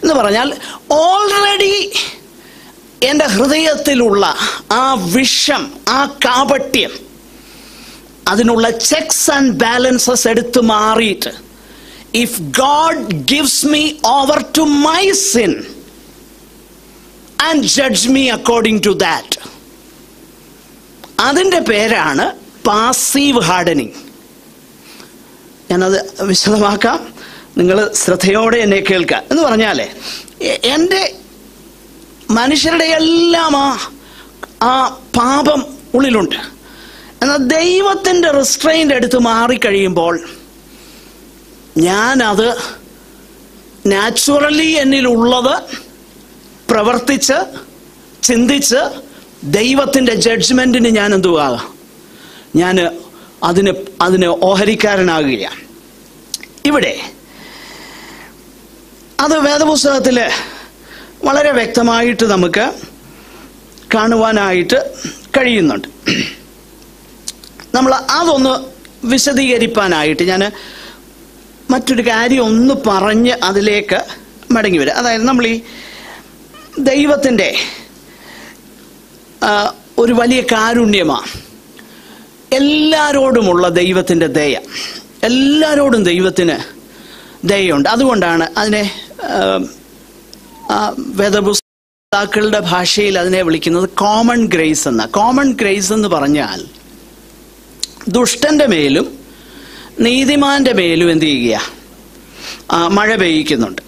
എന്ന് പറഞ്ഞാൽ ഓൾറെഡി എൻ്റെ ഹൃദയത്തിലുള്ള ആ വിഷം, ആ കാപട്യം, അതിനുള്ള ചെക്സ് ആൻഡ് ബാലൻസസ് എടുത്തു മാറിയിട്ട് if God gives me over to my sin and judge me according to that, അതിൻ്റെ പേരാണ് പാസീവ് ഹാർഡനിങ്. ഞാനത് വിശദമാക്കാം, നിങ്ങൾ ശ്രദ്ധയോടെ എന്നെ കേൾക്കുക. എന്ന് പറഞ്ഞാൽ എൻ്റെ മനുഷ്യരുടെ എല്ലാം ആ പാപം ഉള്ളിലുണ്ട്. എന്നാൽ ദൈവത്തിൻ്റെ റിസ്ട്രെയിൻ്റ് എടുത്ത് മാറിക്കഴിയുമ്പോൾ ഞാനത് നാച്ചുറലി എന്നിലുള്ളത് പ്രവർത്തിച്ച് ചിന്തിച്ച് ദൈവത്തിൻ്റെ ജഡ്ജ്മെൻറ്റിന് ഞാൻ എന്തുവാകാം, ഞാൻ അതിന് ഓഹരിക്കാരനാകുകയാണ്. ഇവിടെ അത് വേദപുസ്തകത്തിൽ വളരെ വ്യക്തമായിട്ട് നമുക്ക് കാണുവാനായിട്ട് കഴിയുന്നുണ്ട്. നമ്മൾ അതൊന്ന് വിശദീകരിക്കാനായിട്ട് ഞാൻ മറ്റൊരു കാര്യം ഒന്ന് പറഞ്ഞ് അതിലേക്ക് മടങ്ങി വരാം. അതായത് നമ്മൾ ഈ ദൈവത്തിൻ്റെ ഒരു വലിയ കാരുണ്യമാണ്, എല്ലാവരോടുമുള്ള ദൈവത്തിൻ്റെ ദയ, എല്ലാവരോടും ദൈവത്തിന് ദയുണ്ട്. അതുകൊണ്ടാണ് അതിനെ വേദപുസ്തകങ്ങളുടെ ഭാഷയിൽ അതിനെ വിളിക്കുന്നത് കോമൺ ഗ്രേസ് എന്ന. കോമൺ ഗ്രേസ് എന്ന് പറഞ്ഞാൽ ദുഷ്ടന്റെ മേലും നീതിമാന്റെ മേലും എന്ത് ചെയ്യുക, മഴ പെയ്യിക്കുന്നുണ്ട്.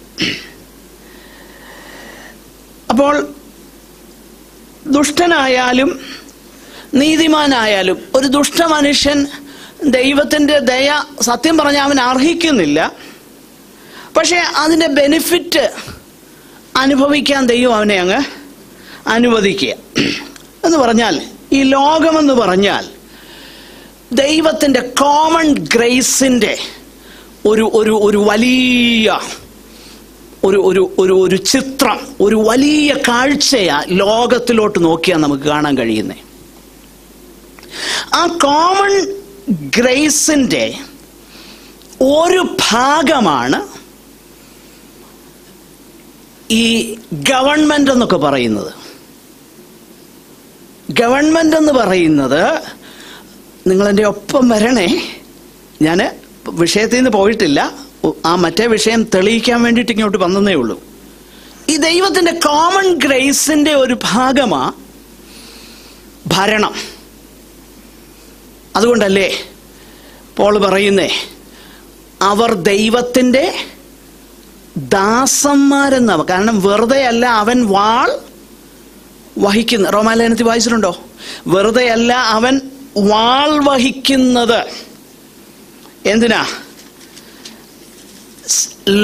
അപ്പോൾ ദുഷ്ടനായാലും നീതിമാനായാലും ഒരു ദുഷ്ട മനുഷ്യൻ ദൈവത്തിൻ്റെ ദയ സത്യം പറഞ്ഞാൽ അവൻ അർഹിക്കുന്നില്ല. പക്ഷെ അതിൻ്റെ ബെനിഫിറ്റ് അനുഭവിക്കാൻ ദൈവം അവനെ അങ്ങ് അനുവദിക്കുക. എന്ന് പറഞ്ഞാൽ ഈ ലോകമെന്ന് പറഞ്ഞാൽ ദൈവത്തിൻ്റെ കോമൺ ഗ്രേസിൻ്റെ ഒരു വലിയ ഒരു ചിത്രം, ഒരു വലിയ കാഴ്ചയാ ലോകത്തിലോട്ട് നോക്കിയാൽ നമുക്ക് കാണാൻ കഴിയുന്നത്. ആ കോമൺ ഗ്രേസിൻ്റെ ഒരു ഭാഗമാണ് ഈ ഗവൺമെന്റ് എന്നൊക്കെ പറയുന്നത്. ഗവൺമെന്റ് എന്ന് പറയുന്നത്, നിങ്ങളെൻ്റെ ഒപ്പം വരണേ, ഞാൻ വിഷയത്തിൽ നിന്ന് പോയിട്ടില്ല, ആ മറ്റേ വിഷയം തെളിയിക്കാൻ വേണ്ടിയിട്ട് ഇങ്ങോട്ട് വന്നതേ ഉള്ളൂ. ഈ ദൈവത്തിൻ്റെ കോമൺ ഗ്രേസിൻ്റെ ഒരു ഭാഗമാ ഭരണം. അതുകൊണ്ടല്ലേ പോൾ പറയുന്നേ, അവർ ദൈവത്തിൻ്റെ ദാസന്മാരെന്ന. കാരണം വെറുതെ അല്ല അവൻ വാൾ വഹിക്കുന്ന. റോമാലേഖനത്തിൽ വായിച്ചിട്ടുണ്ടോ? വെറുതെ അല്ല അവൻ വാൾ വഹിക്കുന്നത്. എന്തിനാ?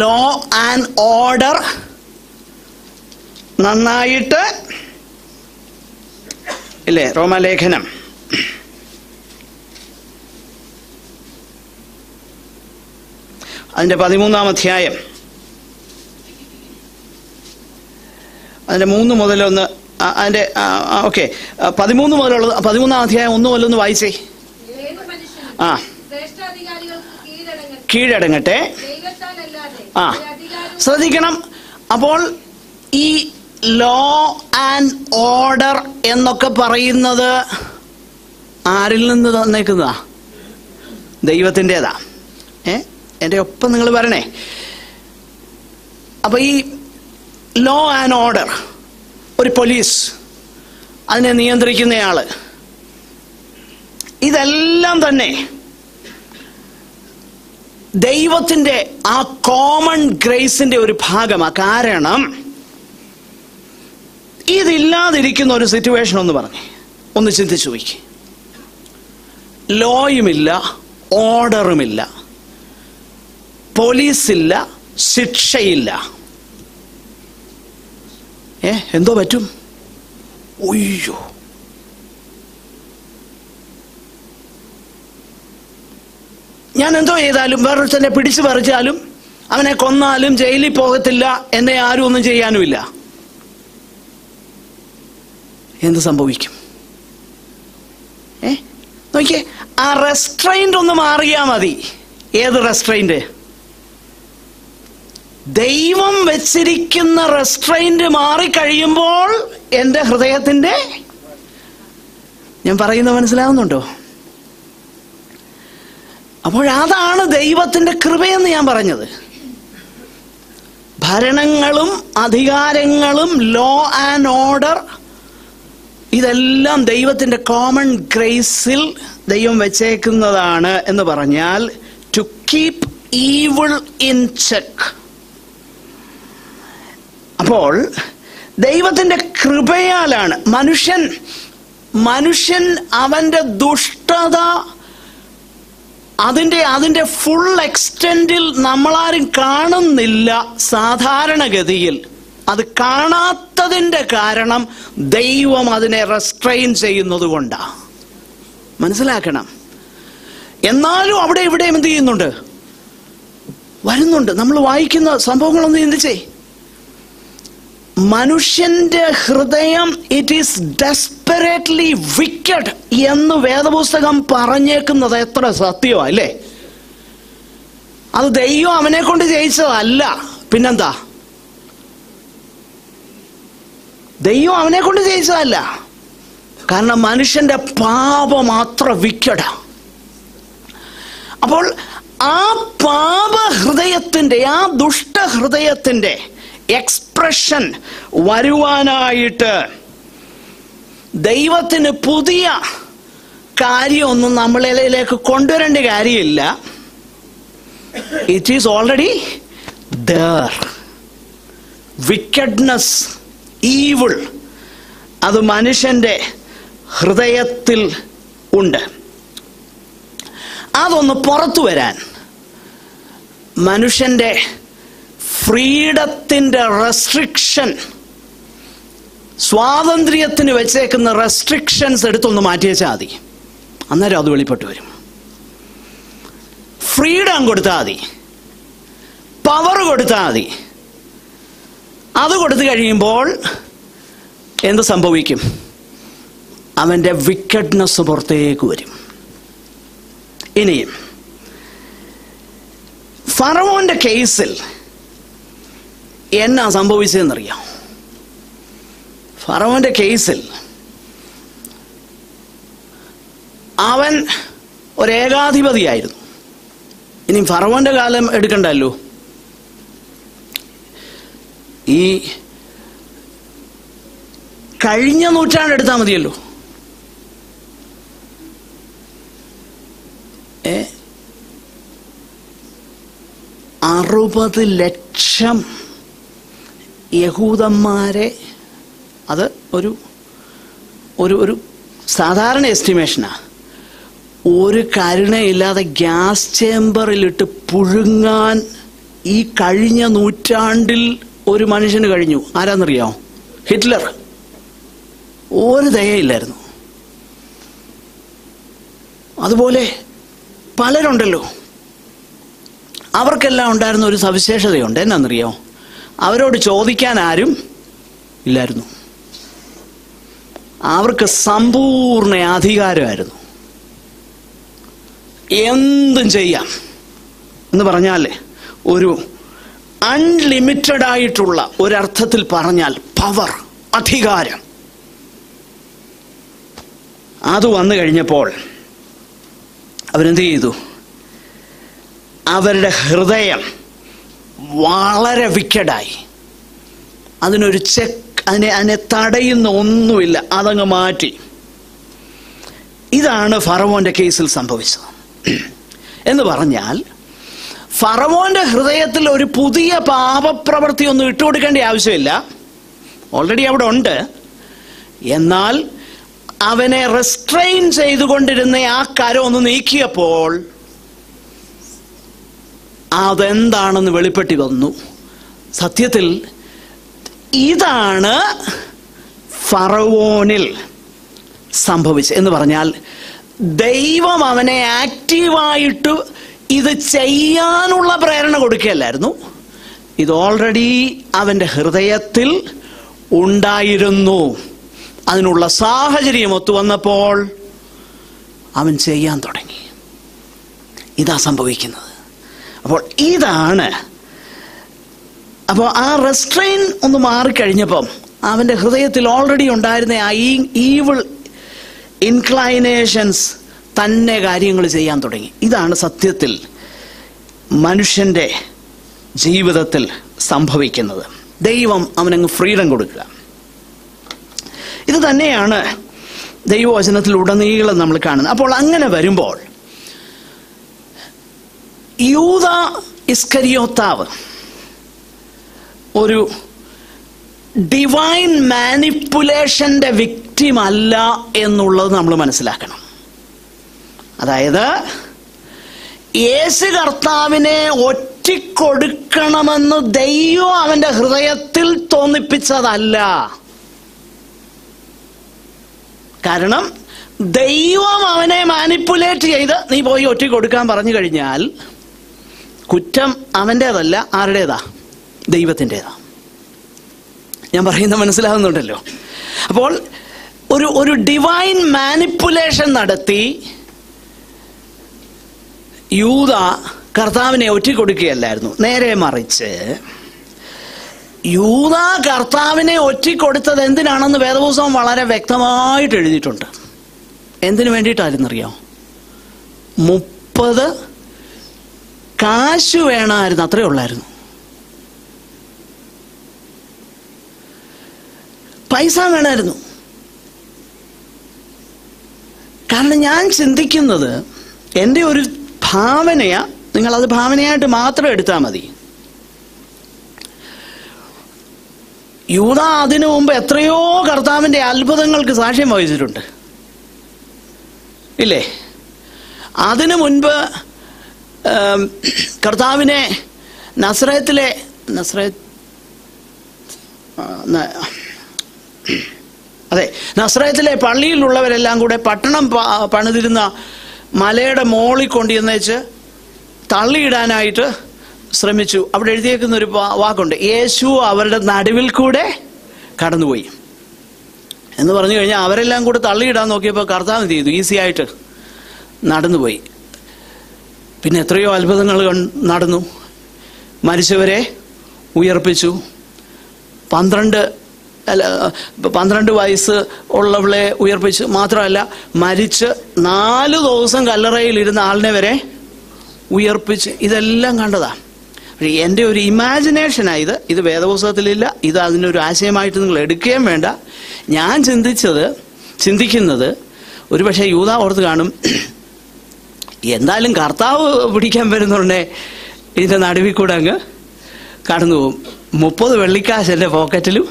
ലോ ആൻഡ് ഓർഡർ നന്നായിട്ട് ഇല്ലേ? റോമാലേഖനം അതിൻ്റെ 13-ാം അധ്യായം അതിൻ്റെ 3 മുതലൊന്ന്, അതിൻ്റെ 13 മുതലുള്ളത്, 13-ാം അധ്യായം 1 മുതലൊന്ന് വായിച്ചേ. കീഴടങ്ങട്ടെ. ശ്രദ്ധിക്കണം. അപ്പോൾ ഈ ലോ ആൻഡ് ഓർഡർ എന്നൊക്കെ പറയുന്നത് ആരിൽ നിന്ന് തന്നേക്കുന്നതാ? ദൈവത്തിൻ്റെതാ. എൻ്റെ ഒപ്പം നിങ്ങൾ വരണേ. അപ്പൊ ഈ ലോ ആൻഡ് ഓർഡർ, ഒരു പോലീസ്, അതിനെ നിയന്ത്രിക്കുന്നയാള്, ഇതെല്ലാം തന്നെ ദൈവത്തിൻ്റെ ആ കോമൺ ഗ്രേസിന്റെ ഒരു ഭാഗമാണ്. കാരണം ഇതില്ലാതിരിക്കുന്ന ഒരു സിറ്റുവേഷൻ ഒന്ന് പറഞ്ഞേ, ഒന്ന് ചിന്തിച്ചു നോക്കി. ലോയുമില്ല, ഓർഡറുമില്ല, പോലീസില്ല, ശിക്ഷയില്ല. എന്തോ പറ്റും? ഒയ്യോ, ഞാൻ എന്തോ ചെയ്താലും, വേറൊരുത്തനെ പിടിച്ചു പറിച്ചാലും, അവനെ കൊന്നാലും ജയിലിൽ പോകത്തില്ല, എന്നെ ആരും ഒന്നും ചെയ്യാനുമില്ല. എന്ത് സംഭവിക്കും? നോക്കിയേ, ആ റെസ്ട്രെയിന്റ് ഒന്ന് മാറിയാ മതി. ഏത് റെസ്ട്രെയിന്റ്? ദൈവം വെച്ചിരിക്കുന്ന റെസ്ട്രെയിന്റ് മാറിക്കഴിയുമ്പോൾ എൻ്റെ ഹൃദയത്തിൻ്റെ, ഞാൻ പറയുന്നത് മനസ്സിലാവുന്നുണ്ടോ? അപ്പോഴതാണ് ദൈവത്തിൻ്റെ കൃപയെന്ന് ഞാൻ പറഞ്ഞത്. ഭരണങ്ങളും അധികാരങ്ങളും ലോ ആൻഡ് ഓർഡർ ഇതെല്ലാം ദൈവത്തിൻ്റെ കോമൺ ഗ്രേസിൽ ദൈവം വെച്ചേക്കുന്നതാണ് എന്ന് പറഞ്ഞാൽ to keep evil in check. അപ്പോൾ ദൈവത്തിൻ്റെ കൃപയാലാണ് മനുഷ്യൻ അവൻ്റെ ദുഷ്ടത അതിൻ്റെ ഫുൾ എക്സ്റ്റെൻഡിൽ നമ്മളാരും കാണുന്നില്ല. സാധാരണഗതിയിൽ അത് കാണാത്തതിൻ്റെ കാരണം ദൈവം അതിനെ റെസ്ട്രെയിൻ ചെയ്യുന്നത് കൊണ്ടാണ്. മനസ്സിലാക്കണം. എന്നാലും അവിടെ ഇവിടെയും എന്ത് ചെയ്യുന്നുണ്ട്? വരുന്നുണ്ട്. നമ്മൾ വായിക്കുന്ന സംഭവങ്ങളൊന്നും ചിന്തിച്ചേ. മനുഷ്യന്റെ ഹൃദയം ഇറ്റ് ഈസ് ഡെസ്പെറേറ്റ്ലി വിക്കഡ് എന്ന് വേദപുസ്തകം പറഞ്ഞേക്കുന്നത് എത്ര സത്യമാണ് അല്ലേ? അത് ദൈവം അവനെ കൊണ്ട് ജയിച്ചതല്ല. പിന്നെന്താ? ദൈവം അവനെ കൊണ്ട് ജയിച്ചതല്ല. കാരണം മനുഷ്യന്റെ പാപം അത്ര വിക്കഡാ. അപ്പോൾ ആ പാപഹൃദയത്തിന്റെ, ആ ദുഷ്ടഹൃദയത്തിന്റെ എക്സ്പ്രഷൻ വരുവാനായിട്ട് ദൈവത്തിന് പുതിയ കാര്യമൊന്നും നമ്മളിലേക്ക് കൊണ്ടുവരേണ്ട കാര്യമില്ല. It is already there. Wickedness, evil, അത് മനുഷ്യന്റെ ഹൃദയത്തിൽ ഉണ്ട്. അതൊന്ന് പുറത്തു വരാൻ മനുഷ്യന്റെ ഫ്രീഡത്തിന്റെ റെസ്ട്രിക്ഷൻ, സ്വാതന്ത്ര്യത്തിന് വെച്ചേക്കുന്ന റെസ്ട്രിക്ഷൻസ് എടുത്തൊന്ന് മാറ്റി വെച്ചാൽ മതി. അന്നേരം അത് വെളിപ്പെട്ട് വരും. ഫ്രീഡം കൊടുത്താൽ മതി, പവർ കൊടുത്താൽ മതി. അത് കൊടുത്തു കഴിയുമ്പോൾ എന്ത് സംഭവിക്കും? അവൻ്റെ വിക്കഡ്നെസ് പുറത്തേക്ക് വരും. ഇനിയും ഫറവോന്റെ കേസിൽ എന്നാ സംഭവിച്ചതെന്നറിയാം? ഫറവോന്റെ കേസിൽ അവൻ ഒരേകാധിപതിയായിരുന്നു. ഇനി ഫറവോന്റെ കാലം എടുക്കണ്ടല്ലോ. ഈ കഴിഞ്ഞ നൂറ്റാണ്ട് എടുത്താൽ മതിയല്ലോ. 60 ലക്ഷം യഹൂദന്മാരെ, അത് ഒരു ഒരു സാധാരണ എസ്റ്റിമേഷനാണ്. ഒരു കരുണയില്ലാതെ ഗ്യാസ് ചേമ്പറിലിട്ട് പുഴുങ്ങാൻ ഈ കഴിഞ്ഞ നൂറ്റാണ്ടിൽ ഒരു മനുഷ്യന് കഴിഞ്ഞു. ആരാന്നറിയാമോ? ഹിറ്റ്ലർ. ഒരു ദയയില്ലായിരുന്നു. അതുപോലെ പലരുണ്ടല്ലോ. അവർക്കെല്ലാം ഉണ്ടായിരുന്ന ഒരു സവിശേഷതയുണ്ട്. എന്നാന്നറിയാമോ? അവരോട് ചോദിക്കാൻ ആരും ഇല്ലായിരുന്നു. അവർക്ക് സമ്പൂർണ്ണ അധികാരമായിരുന്നു. എന്തും ചെയ്യാം എന്ന് പറഞ്ഞാൽ, ഒരു അൺലിമിറ്റഡ് ആയിട്ടുള്ള ഒരർത്ഥത്തിൽ പറഞ്ഞാൽ പവർ, അധികാരം. അത് വന്നു കഴിഞ്ഞപ്പോൾ അവരെന്ത് ചെയ്തു? അവരുടെ ഹൃദയം വളരെ വിക്കഡായി. അതിനൊരു അതിനെ തടയുന്ന ഒന്നുമില്ല. അതങ്ങ് മാറ്റി. ഇതാണ് ഫറവോന്റെ കേസിൽ സംഭവിച്ചത്. എന്ന് പറഞ്ഞാൽ ഫറവോന്റെ ഹൃദയത്തിൽ ഒരു പുതിയ പാപപ്രവൃത്തി ഒന്നും ഇട്ടുകൊടുക്കേണ്ട ആവശ്യമില്ല. ഓൾറെഡി അവിടെ ഉണ്ട്. എന്നാൽ അവനെ റെസ്ട്രെയിൻ ചെയ്തുകൊണ്ടിരുന്ന ആ കരം ഒന്ന് നീക്കിയപ്പോൾ അതെന്താണെന്ന് വെളിപ്പെട്ടി വന്നു. സത്യത്തിൽ ഇതാണ് ഫറവോനിൽ സംഭവിച്ചത്. എന്ന് പറഞ്ഞാൽ ദൈവം അവനെ ആക്റ്റീവായിട്ട് ഇത് ചെയ്യാനുള്ള പ്രേരണ കൊടുക്കുകയല്ലായിരുന്നു. ഇത് ഓൾറെഡി അവൻ്റെ ഹൃദയത്തിൽ ഉണ്ടായിരുന്നു. അതിനുള്ള സാഹചര്യം ഒത്തു വന്നപ്പോൾ അവൻ ചെയ്യാൻ തുടങ്ങി. ഇതാ സംഭവിക്കുന്നത്. അപ്പോൾ ഇതാണ്. അപ്പോൾ ആ റെസ്ട്രെയിൻ ഒന്ന് മാറിക്കഴിഞ്ഞപ്പം അവൻ്റെ ഹൃദയത്തിൽ ഓൾറെഡി ഉണ്ടായിരുന്ന ആ ഈവിൾ ഇൻക്ലൈനേഷൻസ് തന്നെ കാര്യങ്ങൾ ചെയ്യാൻ തുടങ്ങി. ഇതാണ് സത്യത്തിൽ മനുഷ്യൻ്റെ ജീവിതത്തിൽ സംഭവിക്കുന്നത്. ദൈവം അവനങ്ങ് ഫ്രീഡം കൊടുക്കുക. ഇത് തന്നെയാണ് ദൈവവചനത്തിൽ ഉടനീളം നമ്മൾ കാണുന്നത്. അപ്പോൾ അങ്ങനെ വരുമ്പോൾ യൂദാ ഇസ്കരിയോത്താവ് ഒരു ഡിവൈൻ മാനിപ്പുലേഷന്റെ വിക്ടിം അല്ല എന്നുള്ളത് നമ്മൾ മനസ്സിലാക്കണം. അതായത് യേശു കർത്താവിനെ ഒറ്റിക്കൊടുക്കണമെന്ന് ദൈവം അവന്റെ ഹൃദയത്തിൽ തോന്നിപ്പിച്ചതല്ല. കാരണം ദൈവം അവനെ മാനിപ്പുലേറ്റ് ചെയ്ത് നീ പോയി ഒറ്റിക്കൊടുക്കാൻ പറഞ്ഞു കഴിഞ്ഞാൽ കുറ്റം അവൻ്റേതല്ല, ആരുടേതാ? ദൈവത്തിൻ്റെതാ. ഞാൻ പറയുന്നത് മനസ്സിലാകുന്നുണ്ടല്ലോ. അപ്പോൾ ഒരു ഡിവൈൻ മാനിപ്പുലേഷൻ നടത്തി യൂദാ കർത്താവിനെ ഒറ്റിക്കൊടുക്കുകയല്ലായിരുന്നു. നേരെ മറിച്ച് യൂദാ കർത്താവിനെ ഒറ്റിക്കൊടുത്തത് എന്തിനാണെന്ന് വേദപുസ്തകം വളരെ വ്യക്തമായിട്ട് എഴുതിയിട്ടുണ്ട്. എന്തിനു വേണ്ടിയിട്ടായിരുന്നറിയോ? 30 കാശ് വേണമായിരുന്നു, അത്രേ ഉള്ളായിരുന്നു. പൈസ വേണമായിരുന്നു. കാരണം ഞാൻ ചിന്തിക്കുന്നത്, എൻ്റെ ഒരു ഭാവനയാ, നിങ്ങളത് ഭാവനയായിട്ട് മാത്രം എടുത്താൽ മതി. യൂദാ അതിനു മുമ്പ് എത്രയോ കർത്താവിൻ്റെ അത്ഭുതങ്ങൾക്ക് സാക്ഷ്യം വഹിച്ചിട്ടുണ്ട്, ഇല്ലേ? അതിനു മുൻപ് കർത്താവിനെ നസ്രയത്തിലെ പള്ളിയിലുള്ളവരെല്ലാം കൂടെ പട്ടണം പണിതിരുന്ന മലയുടെ മോളിൽ കൊണ്ടുവന്നേച്ച് തള്ളിയിടാനായിട്ട് ശ്രമിച്ചു. അവിടെ എഴുതിയേക്കുന്ന ഒരു വാക്കുണ്ട്, യേശു അവരുടെ നടുവിൽ കൂടെ കടന്നുപോയി എന്ന് പറഞ്ഞു കഴിഞ്ഞാൽ അവരെല്ലാം കൂടെ തള്ളിയിടാൻ നോക്കിയപ്പോൾ കർത്താവ് എന്ത് ചെയ്തു? ഈസി ആയിട്ട് നടന്നുപോയി. പിന്നെ എത്രയോ അത്ഭുതങ്ങൾ നടന്നു. മരിച്ചവരെ ഉയർപ്പിച്ചു. 12 വയസ്സ് ഉള്ളവളെ ഉയർപ്പിച്ചു. മാത്രമല്ല, മരിച്ച് 4 ദിവസം കല്ലറയിലിരുന്ന ആളിനെ വരെ ഉയർപ്പിച്ച്. ഇതെല്ലാം കണ്ടതാ. എൻ്റെ ഒരു ഇമാജിനേഷനാണ് ഇത് വേദപുസ്തകത്തിലില്ല. ഇത് അതിനൊരു ആശയമായിട്ട് നിങ്ങൾ എടുക്കുകയും വേണ്ട. ഞാൻ ചിന്തിക്കുന്നത് ഒരു പക്ഷേ യൂദാ ഓർത്ത് കാണും, എന്തായാലും കർത്താവ് പിടിക്കാൻ വരുന്നുണ്ടേ ഇതിൻ്റെ നടുവിൽ കൂടെ അങ്ങ് കടന്നു പോകും. 30 വെള്ളിക്കാശ് എൻ്റെ പോക്കറ്റിലും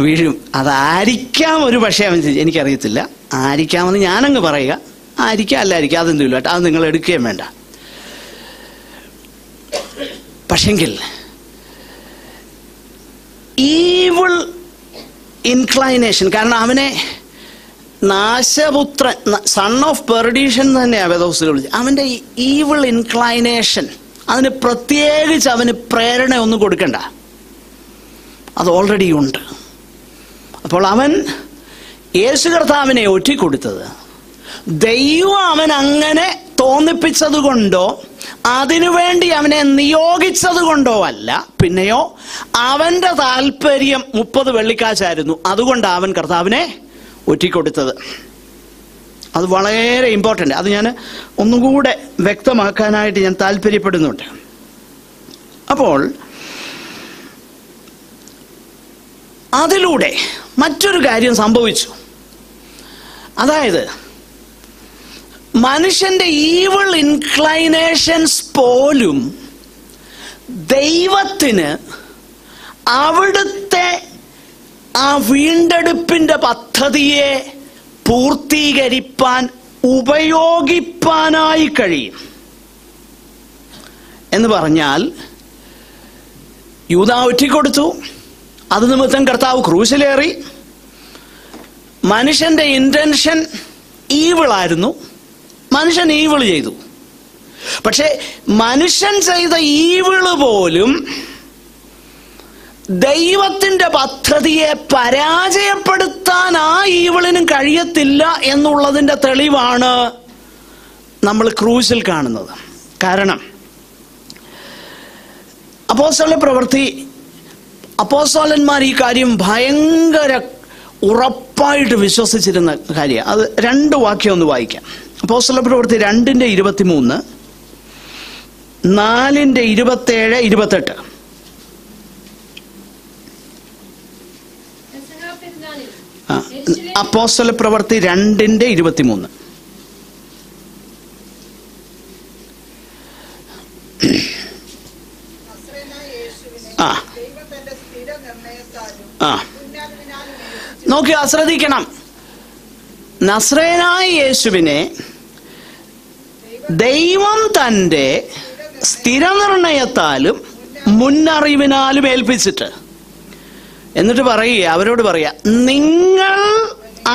വീഴും. അതായിരിക്കാം ഒരു പക്ഷേ അവൻ, എനിക്കറിയത്തില്ല. ആയിരിക്കാമെന്ന് ഞാനങ്ങ് പറയുക. ആയിരിക്കാം, അല്ലായിരിക്കാം, അതെന്തുമില്ല കേട്ടോ, അത് നിങ്ങൾ എടുക്കുകയും വേണ്ട. പക്ഷെങ്കിൽ ഈവിൾ ഇൻക്ലൈനേഷൻ, കാരണം അവനെ നാശപുത്രൻ, സൺ ഓഫ് പെർഡീഷൻ തന്നെയാണ് വേദപുസ്തകം വിളിച്ചത്. അവൻ്റെ ഈവിൾ ഇൻക്ലൈനേഷൻ, അതിന് പ്രത്യേകിച്ച് അവന് പ്രേരണ ഒന്നും കൊടുക്കണ്ട, അത് ഓൾറെഡി ഉണ്ട്. അപ്പോൾ അവൻ യേശു കർത്താവിനെ ഒറ്റിക്കൊടുത്തത് ദൈവം അവൻ അങ്ങനെ തോന്നിപ്പിച്ചത് കൊണ്ടോ അതിനുവേണ്ടി അവനെ നിയോഗിച്ചത് കൊണ്ടോ അല്ല, പിന്നെയോ അവന്റെ താല്പര്യം 30 വെള്ളിക്കാശായിരുന്നു. അതുകൊണ്ട് അവൻ കർത്താവിനെ ഒറ്റിക്കൊടുത്തത്. അത് വളരെ ഇമ്പോർട്ടൻ്റ്. അത് ഞാൻ ഒന്നുകൂടെ വ്യക്തമാക്കാനായിട്ട് ഞാൻ താല്പര്യപ്പെടുന്നുണ്ട്. അപ്പോൾ അതിലൂടെ മറ്റൊരു കാര്യം സംഭവിച്ചു. അതായത് മനുഷ്യന്റെ ഈവിൾ ഇൻക്ലൈനേഷൻസ് പോലും ദൈവത്തിന് അവിടുത്തെ ആ വീണ്ടെടുപ്പിന്റെ പദ്ധതിയെ പൂർത്തീകരിപ്പാൻ ഉപയോഗിപ്പാനായി കഴിയും. എന്ന് പറഞ്ഞാൽ യൂദാ ഒറ്റിക്കൊടുത്തു, അത് നിമിത്തം കർത്താവ് ക്രൂശിലേറി. മനുഷ്യന്റെ ഇന്റൻഷൻ ഈവിളായിരുന്നു, മനുഷ്യൻ ഈവിൾ ചെയ്തു. പക്ഷെ മനുഷ്യൻ ചെയ്ത ഈവിള് പോലും ദൈവത്തിന്റെ പദ്ധതിയെ പരാജയപ്പെടുത്താൻ ആ ഈവിളിനും കഴിയത്തില്ല എന്നുള്ളതിന്റെ തെളിവാണ് നമ്മൾ ക്രൂശിൽ കാണുന്നത്. കാരണം അപ്പോസ്തല പ്രവൃത്തി, അപ്പോസ്തലന്മാർ ഈ കാര്യം ഭയങ്കര ഉറപ്പായിട്ട് വിശ്വസിച്ചിരുന്ന കാര്യമാണ്. അത് 2 വാക്യം ഒന്ന് വായിക്കാം. അപ്പോസ്തലപ്രവൃത്തി 2:23, 4:27, 28. അപ്പോസ്തലപ്രവൃത്തി 2:23. നോക്കി ശ്രദ്ധിക്കണം. നസ്രേനായ യേശുവിനെ ദൈവം തന്റെ സ്ഥിരനിർണയത്താലും മുന്നറിവിനാലും ഏൽപ്പിച്ചിട്ട്, എന്നിട്ട് അവരോട് പറയുക, നിങ്ങൾ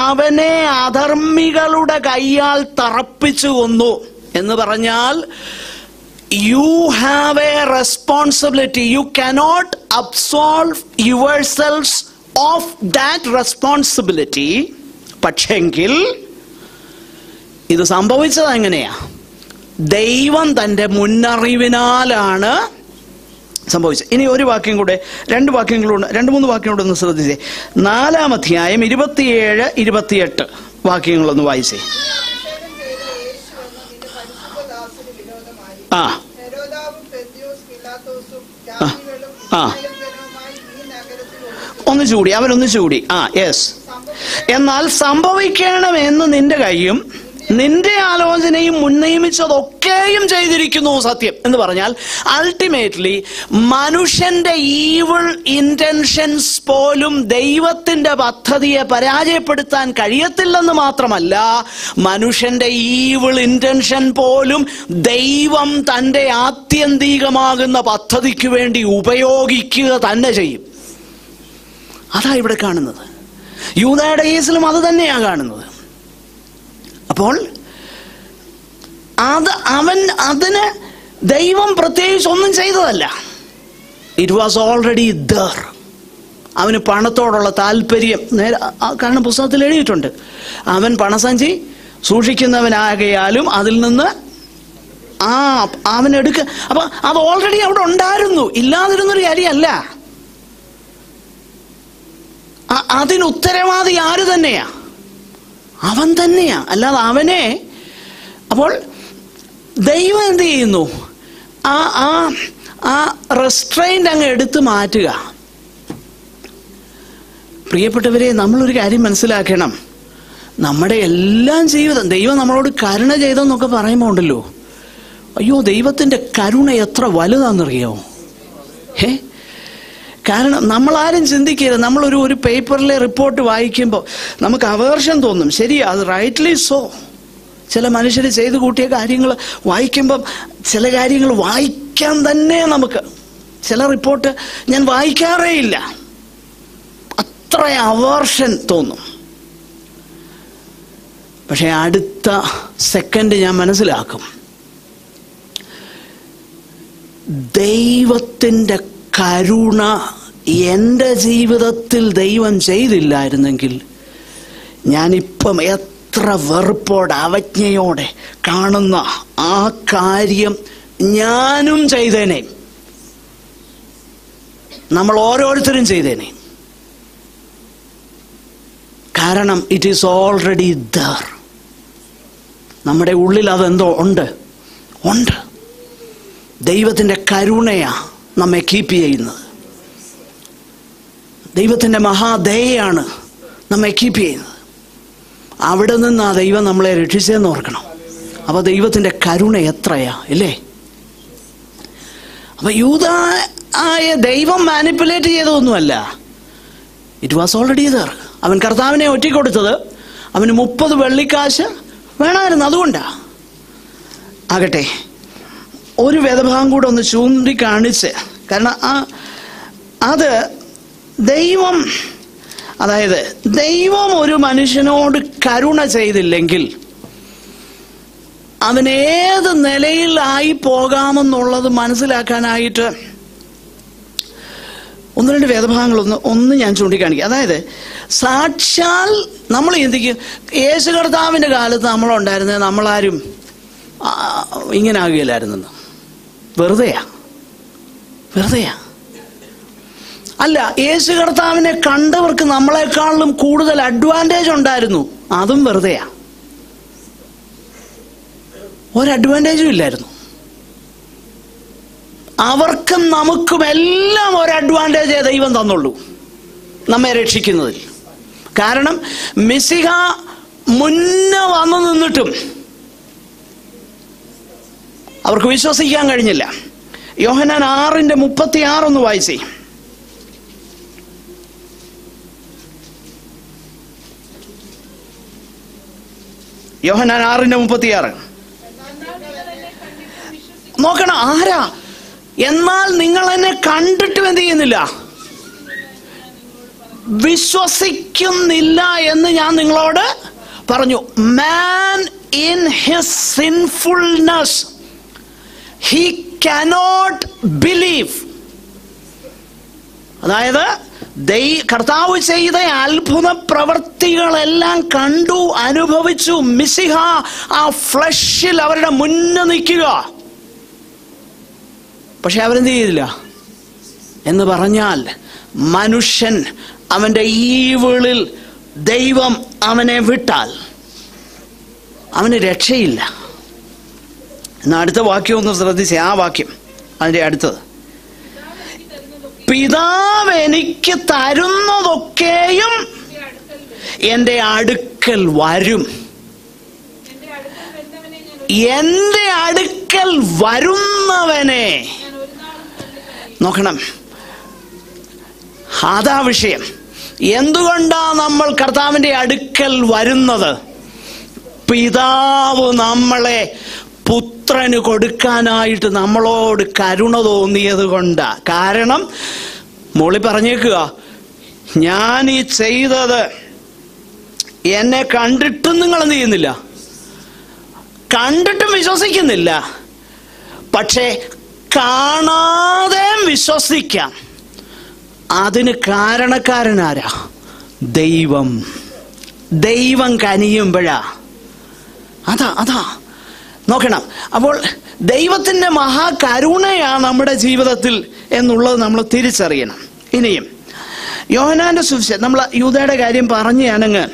അവനെ അധർമ്മികളുടെ കയ്യാൽ തറപ്പിച്ചു കൊന്നു എന്ന് പറഞ്ഞാൽ you have a responsibility. You cannot absolve yourselves of that responsibility. പക്ഷെങ്കിൽ ഇത് സംഭവിച്ചത് എങ്ങനെയാ? ദൈവം തന്റെ മുന്നറിവിനാലാണ് സംഭവിച്ചത്. ഇനി ഒരു വാക്യം കൂടെ, 2 വാക്യങ്ങളുണ്ട്, 2-3 വാക്യം കൂടെ ഒന്ന് ശ്രദ്ധിച്ചേ. 4-ാം അധ്യായം 27, 28 വാക്യങ്ങളൊന്ന് വായിച്ചേ. ഒന്നിച്ചുകൂടി അവരൊന്നിച്ചുകൂടി യെസ്. എന്നാൽ സംഭവിക്കണമെന്ന് നിന്റെ കൈയും നിന്റെ ആലോചനയും മുൻനിയമിച്ചതൊക്കെയും ചെയ്തിരിക്കുന്നു സത്യം എന്ന് പറഞ്ഞാൽ അൾട്ടിമേറ്റ്ലി മനുഷ്യന്റെ ഈവിൾ ഇന്റൻഷൻസ് പോലും ദൈവത്തിന്റെ പദ്ധതിയെ പരാജയപ്പെടുത്താൻ കഴിയത്തില്ലെന്ന് മാത്രമല്ല, മനുഷ്യന്റെ ഈവിൾ ഇന്റൻഷൻ പോലും ദൈവം തന്റെ ആത്യന്തികമാകുന്ന പദ്ധതിക്ക് വേണ്ടി ഉപയോഗിക്കുക തന്നെ ചെയ്യും. അതാ ഇവിടെ കാണുന്നത്. യൂദായുടെ കേസിലും അത് തന്നെയാണ് കാണുന്നത്. അപ്പോൾ അതിന് ദൈവം പ്രത്യേകിച്ച് ഒന്നും ചെയ്തതല്ല. It was already there. അവന് പണത്തോടുള്ള താല്പര്യം കാരണം പുസ്തകത്തിൽ എഴുതിയിട്ടുണ്ട്. അവൻ പണസഞ്ചി സൂക്ഷിക്കുന്നവനാകയാലും അതിൽ നിന്ന് അവനെടുക്ക. അപ്പൊ അത് ഓൾറെഡി അവിടെ ഉണ്ടായിരുന്നു, ഇല്ലാതിരുന്നൊരു കാര്യമല്ല. അതിന് ഉത്തരവാദി ആര് തന്നെയാ? അവൻ തന്നെയാ, അല്ലാതെ അവനെ. അപ്പോൾ ദൈവം എന്ത് ചെയ്യുന്നു? ആ റെസ്ട്രെയിന്റ് അങ്ങ് എടുത്തു മാറ്റുക. പ്രിയപ്പെട്ടവരെ, നമ്മളൊരു കാര്യം മനസ്സിലാക്കണം. നമ്മുടെ എല്ലാം ജീവിതം ദൈവം നമ്മളോട് കരുണ ചെയ്തെന്നൊക്കെ പറയുമ്പോൾ ഉണ്ടല്ലോ, അയ്യോ ദൈവത്തിന്റെ കരുണ എത്ര വലുതാണെന്നറിയോ? കാരണം നമ്മളാരും ചിന്തിക്കരുത്. നമ്മളൊരു പേപ്പറിലെ റിപ്പോർട്ട് വായിക്കുമ്പോൾ നമുക്ക് അവേർഷൻ തോന്നും. ശരിയാ, അത് റൈറ്റ്ലി സോ. ചില മനുഷ്യർ ചെയ്തു കൂട്ടിയ കാര്യങ്ങൾ വായിക്കുമ്പം ചില കാര്യങ്ങൾ വായിക്കാൻ തന്നെ നമുക്ക്, ചില റിപ്പോർട്ട് ഞാൻ വായിക്കാറേ ഇല്ല, അത്ര അവേർഷൻ തോന്നും. പക്ഷെ അടുത്ത സെക്കൻഡ് ഞാൻ മനസ്സിലാക്കും, ദൈവത്തിൻ്റെ കരുണ എൻ്റെ ജീവിതത്തിൽ ദൈവം ചെയ്തില്ലായിരുന്നെങ്കിൽ ഞാനിപ്പം എത്ര വെറുപ്പോടെ അവജ്ഞയോടെ കാണുന്ന ആ കാര്യം ഞാനും ചെയ്തേനെ, നമ്മൾ ഓരോരുത്തരും ചെയ്തേനെ. കാരണം ഇറ്റ് ഈസ് ഓൾറെഡി ദർ. നമ്മുടെ ഉള്ളിൽ അതെന്തോ ഉണ്ട്. ദൈവത്തിൻ്റെ കരുണയാ നമ്മെ കീപ്പ് ചെയ്യുന്നത്. ദൈവത്തിൻ്റെ മഹാദയയാണ് നമ്മെ കീപ്പ് ചെയ്യുന്നത്. അവിടെ നിന്ന് ആ ദൈവം നമ്മളെ രക്ഷിച്ചതെന്ന് ഓർക്കണം. അപ്പോൾ ദൈവത്തിൻ്റെ കരുണ എത്രയാ, ഇല്ലേ? അപ്പൊ യൂദായ ദൈവം മാനിപ്പുലേറ്റ് ചെയ്തതൊന്നുമല്ല. It was already there. അവൻ കർത്താവിനെ ഒറ്റിക്കൊടുത്തത് അവന് 30 വെള്ളിക്കാശ് വേണമായിരുന്നു, അതുകൊണ്ടാ. ആകട്ടെ, ഒരു വേദഭാഗം കൂടെ ഒന്ന് ചൂണ്ടിക്കാണിച്ച്, കാരണം അത് ദൈവം, അതായത് ദൈവം ഒരു മനുഷ്യനോട് കരുണ ചെയ്തില്ലെങ്കിൽ അവനേത് നിലയിലായി പോകാമെന്നുള്ളത് മനസ്സിലാക്കാനായിട്ട് 1-2 വേദഭാഗങ്ങളൊന്ന് ഞാൻ ചൂണ്ടിക്കാണിക്കുക. അതായത് സാക്ഷാൽ നമ്മൾ ചിന്തിക്കും, യേശു കർത്താവിൻ്റെ കാലത്ത് നമ്മളുണ്ടായിരുന്നത് നമ്മളാരും ഇങ്ങനെ ആകുകയില്ലായിരുന്നെന്ന്. വെറുതെയാ. അല്ല, യേശു കർത്താവിനെ കണ്ടവർക്ക് നമ്മളെക്കാളും കൂടുതൽ അഡ്വാൻറ്റേജ് ഉണ്ടായിരുന്നു. അതും വെറുതെയാ. ഒരു അഡ്വാൻറ്റേജും ഇല്ലായിരുന്നു. അവർക്കും നമുക്കും എല്ലാം ഒരു അഡ്വാൻറ്റേജേ ദൈവം തന്നുള്ളൂ നമ്മെ രക്ഷിക്കുന്നതിൽ. കാരണം മിശിഹ മുന്നേ വന്നു നിന്നിട്ടും അവർക്ക് വിശ്വസിക്കാൻ കഴിഞ്ഞില്ല. യോഹന്നാൻ 6:36 ഒന്ന് വായിച്ചേ. യോഹന്നാൻ 6:36 നോക്കണം. ആരാ? എന്നാൽ നിങ്ങൾ എന്നെ കണ്ടിട്ടും എന്ത് ചെയ്യുന്നില്ല, വിശ്വസിക്കുന്നില്ല എന്ന് ഞാൻ നിങ്ങളോട് പറഞ്ഞു. Man in his sinfulness he cannot believe. അതായത് കർത്താവ് ചെയ്ത അത്ഭുത പ്രവർത്തികളെല്ലാം കണ്ടു, അനുഭവിച്ചു. മിശിഹ ആ ഫ്ലഷിൽ അവരുടെ മുന്നേ നിൽക്കുക. പക്ഷെ അവരെന്ത് ചെയ്തില്ല എന്ന് പറഞ്ഞാൽ, മനുഷ്യൻ അവന്റെ ഈവിളിൽ ദൈവം അവനെ വിട്ടാൽ അവന് രക്ഷയില്ല. എന്നാ അടുത്ത വാക്യം ഒന്ന് ശ്രദ്ധിച്ചേ. ആ വാക്യം അതിന്റെ അടുത്തത്, പിതാവ് എനിക്ക് തരുന്നതൊക്കെയും എൻ്റെ അടുക്കൽ വരും. എൻ്റെ അടുക്കൽ വരുന്നവനെ നോക്കണം. അതാ വിഷയം. എന്തുകൊണ്ടാ നമ്മൾ കർത്താവിൻ്റെ അടുക്കൽ വരുന്നത്? പിതാവ് നമ്മളെ പുത്രന് കൊടുക്കാനായിട്ട് നമ്മളോട് കരുണ തോന്നിയത് കൊണ്ടാ. കാരണം മോളി പറഞ്ഞേക്കുക, ഞാൻ ഈ ചെയ്തത് എന്നെ കണ്ടിട്ടും നിങ്ങൾ എന്ത് ചെയ്യുന്നില്ല, കണ്ടിട്ടും വിശ്വസിക്കുന്നില്ല. പക്ഷേ കാണാതെ വിശ്വസിക്കാം. അതിന് കാരണക്കാരനാരാ? ദൈവം. ദൈവം കനിയുമ്പോഴാ. അതാ നോക്കണം. അപ്പോൾ ദൈവത്തിൻ്റെ മഹാകരുണയാ നമ്മുടെ ജീവിതത്തിൽ എന്നുള്ളത് നമ്മൾ തിരിച്ചറിയണം. ഇനിയും യോഹന്നാന്റെ സുവിശേഷം, നമ്മൾ യൂദയുടെ കാര്യം പറഞ്ഞ് ഞാനങ്ങ്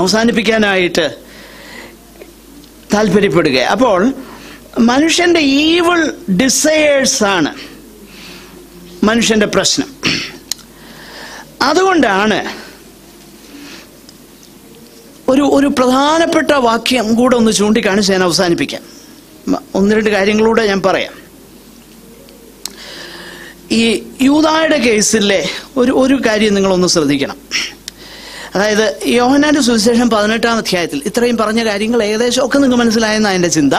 അവസാനിപ്പിക്കാനായിട്ട് താല്പര്യപ്പെടുക. അപ്പോൾ മനുഷ്യന്റെ ഈവിൾ ഡിസയേഴ്സ് ആണ് മനുഷ്യന്റെ പ്രശ്നം. അതുകൊണ്ടാണ് ഒരു പ്രധാനപ്പെട്ട വാക്യം കൂടെ ഒന്ന് ചൂണ്ടിക്കാണിച്ച് ഞാൻ അവസാനിപ്പിക്കാം. 1-2 കാര്യങ്ങളൂടെ ഞാൻ പറയാം. ഈ യൂദായുടെ കേസിലെ ഒരു കാര്യം നിങ്ങളൊന്ന് ശ്രദ്ധിക്കണം. അതായത് യോഹന്നാന്റെ സുവിശേഷം 18-ാം അധ്യായത്തിൽ ഇത്രയും പറഞ്ഞ കാര്യങ്ങൾ ഏകദേശം ഒക്കെ നിങ്ങൾക്ക് മനസ്സിലായെന്നാണ് എൻ്റെ ചിന്ത.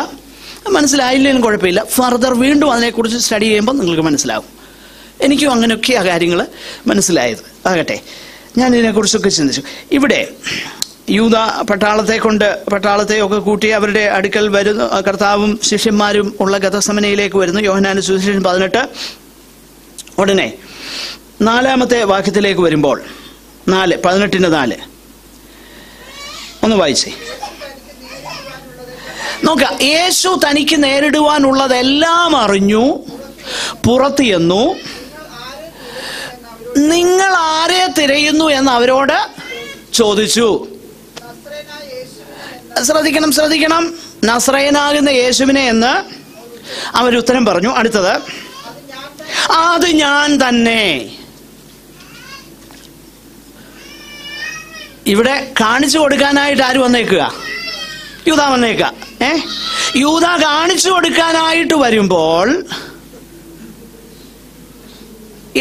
മനസ്സിലായില്ലെങ്കിലും കുഴപ്പമില്ല. ഫർദർ വീണ്ടും അതിനെക്കുറിച്ച് സ്റ്റഡി ചെയ്യുമ്പോൾ നിങ്ങൾക്ക് മനസ്സിലാവും. എനിക്കും അങ്ങനെയൊക്കെ ആ കാര്യങ്ങൾ മനസ്സിലായത്. ആകട്ടെ, ഞാൻ ഇതിനെക്കുറിച്ചൊക്കെ ചിന്തിച്ചു. ഇവിടെ യൂദ പട്ടാളത്തെയൊക്കെ കൂട്ടി അവരുടെ അടുക്കൽ വരുന്നു. കർത്താവും ശിഷ്യന്മാരും ഉള്ള ഗതസമനയിലേക്ക് വരുന്നു. യോഹന്നാന്റെ സുവിശേഷം 18. ഉടനെ 4-ാമത്തെ വാക്യത്തിലേക്ക് വരുമ്പോൾ 18:4 ഒന്ന് വായിച്ചേ. നോക്ക, യേശു തനിക്ക് നേരിടുവാനുള്ളതെല്ലാം അറിഞ്ഞു പുറത്തു ചെന്നു. നിങ്ങൾ ആരെ തിരയുന്നു എന്ന് അവരോട് ചോദിച്ചു. ശ്രദ്ധിക്കണം. നസ്രയനാകുന്ന യേശുവിനെ എന്ന് അവരുത്തരം പറഞ്ഞു. അടുത്തത്, അത് ഞാൻ തന്നെ. ഇവിടെ കാണിച്ചു കൊടുക്കാനായിട്ട് ആര് വന്നേക്കുക? യൂദാ വന്നേക്കുക. യൂദാ കാണിച്ചു കൊടുക്കാനായിട്ട് വരുമ്പോൾ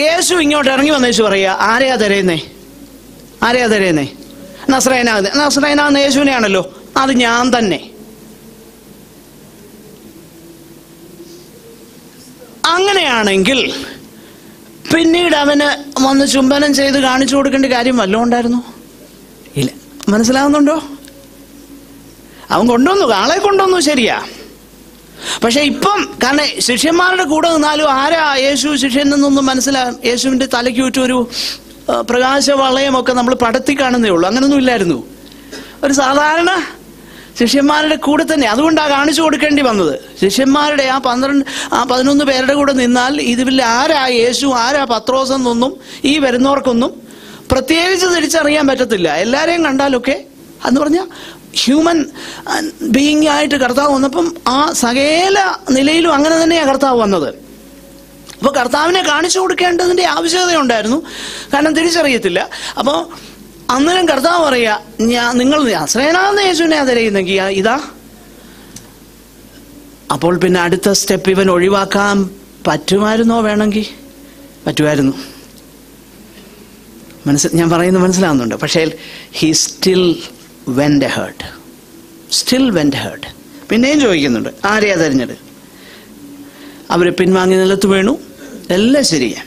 യേശു ഇങ്ങോട്ട് ഇറങ്ങി വന്നേച്ചു പറയുക, ആരെയാ തരയുന്നേ? നസ്രയനാകുന്ന യേശുവിനെയാണല്ലോ. അത് ഞാൻ തന്നെ. അങ്ങനെയാണെങ്കിൽ പിന്നീട് അവന് വന്ന് ചുംബനം ചെയ്ത് കാണിച്ചു കൊടുക്കേണ്ട കാര്യം വല്ലതും ഉണ്ടായിരുന്നു? ഇല്ല. മനസ്സിലാവുന്നുണ്ടോ? അവൻ കൊണ്ടുവന്നു, ആളെ കൊണ്ടുവന്നു, ശരിയാ. പക്ഷെ ഇപ്പം കാരണം ശിഷ്യന്മാരുടെ കൂടെ നിന്നാലും ആരാ യേശു ശിഷ്യൻ എന്നൊന്നും യേശുവിന്റെ തലയ്ക്ക് ചുറ്റൊരു പ്രകാശ വളയമൊക്കെ നമ്മൾ പടത്തി കാണുന്നേ ഉള്ളൂ. അങ്ങനൊന്നും ഇല്ലായിരുന്നു. ഒരു സാധാരണ ശിഷ്യന്മാരുടെ കൂടെ തന്നെ. അതുകൊണ്ടാണ് കാണിച്ചു കൊടുക്കേണ്ടി വന്നത്. ശിഷ്യന്മാരുടെ ആ 11 പേരുടെ കൂടെ നിന്നാൽ ഇതിൽ ആരാ യേശു, ആരാ പത്രോസ് എന്നൊന്നും ഈ വരുന്നവർക്കൊന്നും പ്രത്യേകിച്ച് തിരിച്ചറിയാൻ പറ്റത്തില്ല. എല്ലാവരെയും കണ്ടാലൊക്കെ എന്ന് പറഞ്ഞാൽ ഹ്യൂമൻ ബീയിങ് ആയിട്ട് കർത്താവ് വന്നപ്പം ആ സകല നിലയിലും അങ്ങനെ തന്നെയാണ് കർത്താവ് വന്നത്. അപ്പോൾ കർത്താവിനെ കാണിച്ചു കൊടുക്കേണ്ടതിൻ്റെ ആവശ്യകതയുണ്ടായിരുന്നു, കാരണം തിരിച്ചറിയത്തില്ല. അപ്പോൾ അന്നേരം കർത്താവ് പറയുക, നിങ്ങൾ നസറേയനാകുന്ന യേശുവിനെ ആദരിക്കുന്നെങ്കിൽ ഇതാ. അപ്പോൾ പിന്നെ അടുത്ത സ്റ്റെപ്പ് ഇവൻ ഒഴിവാക്കാൻ പറ്റുമായിരുന്നോ? വേണമെങ്കിൽ പറ്റുമായിരുന്നു. ഞാൻ പറയുന്നത് മനസ്സിലാവുന്നുണ്ട്. പക്ഷേ he still went heard, still went heard. പിന്നെയും ചോദിക്കുന്നുണ്ട്, ആരെയാ തെരഞ്ഞത്? അവർ പിൻവാങ്ങി നിലത്ത് വീണു, എല്ലാം ശരിയാ.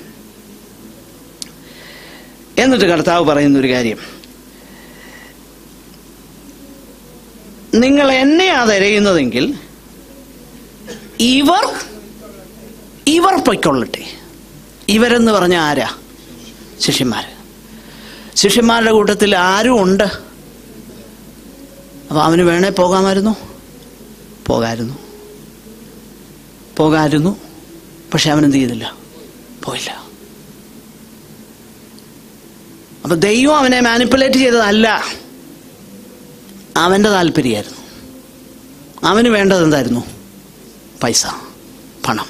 എന്നിട്ട് കർത്താവ് പറയുന്നൊരു കാര്യം, നിങ്ങൾ എന്നെയാ തിരയുന്നതെങ്കിൽ ഇവർ പൊയ്ക്കൊള്ളട്ടെ. ഇവരെന്ന് പറഞ്ഞ ആരാ? ശിഷ്യന്മാർ. ശിഷ്യന്മാരുടെ കൂട്ടത്തിൽ ആരും ഉണ്ട്. അപ്പൊ അവന് വേണേ പോകാമായിരുന്നു. പക്ഷെ അവനെന്ത് ചെയ്തില്ല? പോയില്ല. അപ്പൊ ദൈവം അവനെ മാനിപ്പുലേറ്റ് ചെയ്തതല്ല, അവന്റെ താല്പര്യമായിരുന്നു. അവന് വേണ്ടത് എന്തായിരുന്നു? പൈസ, പണം.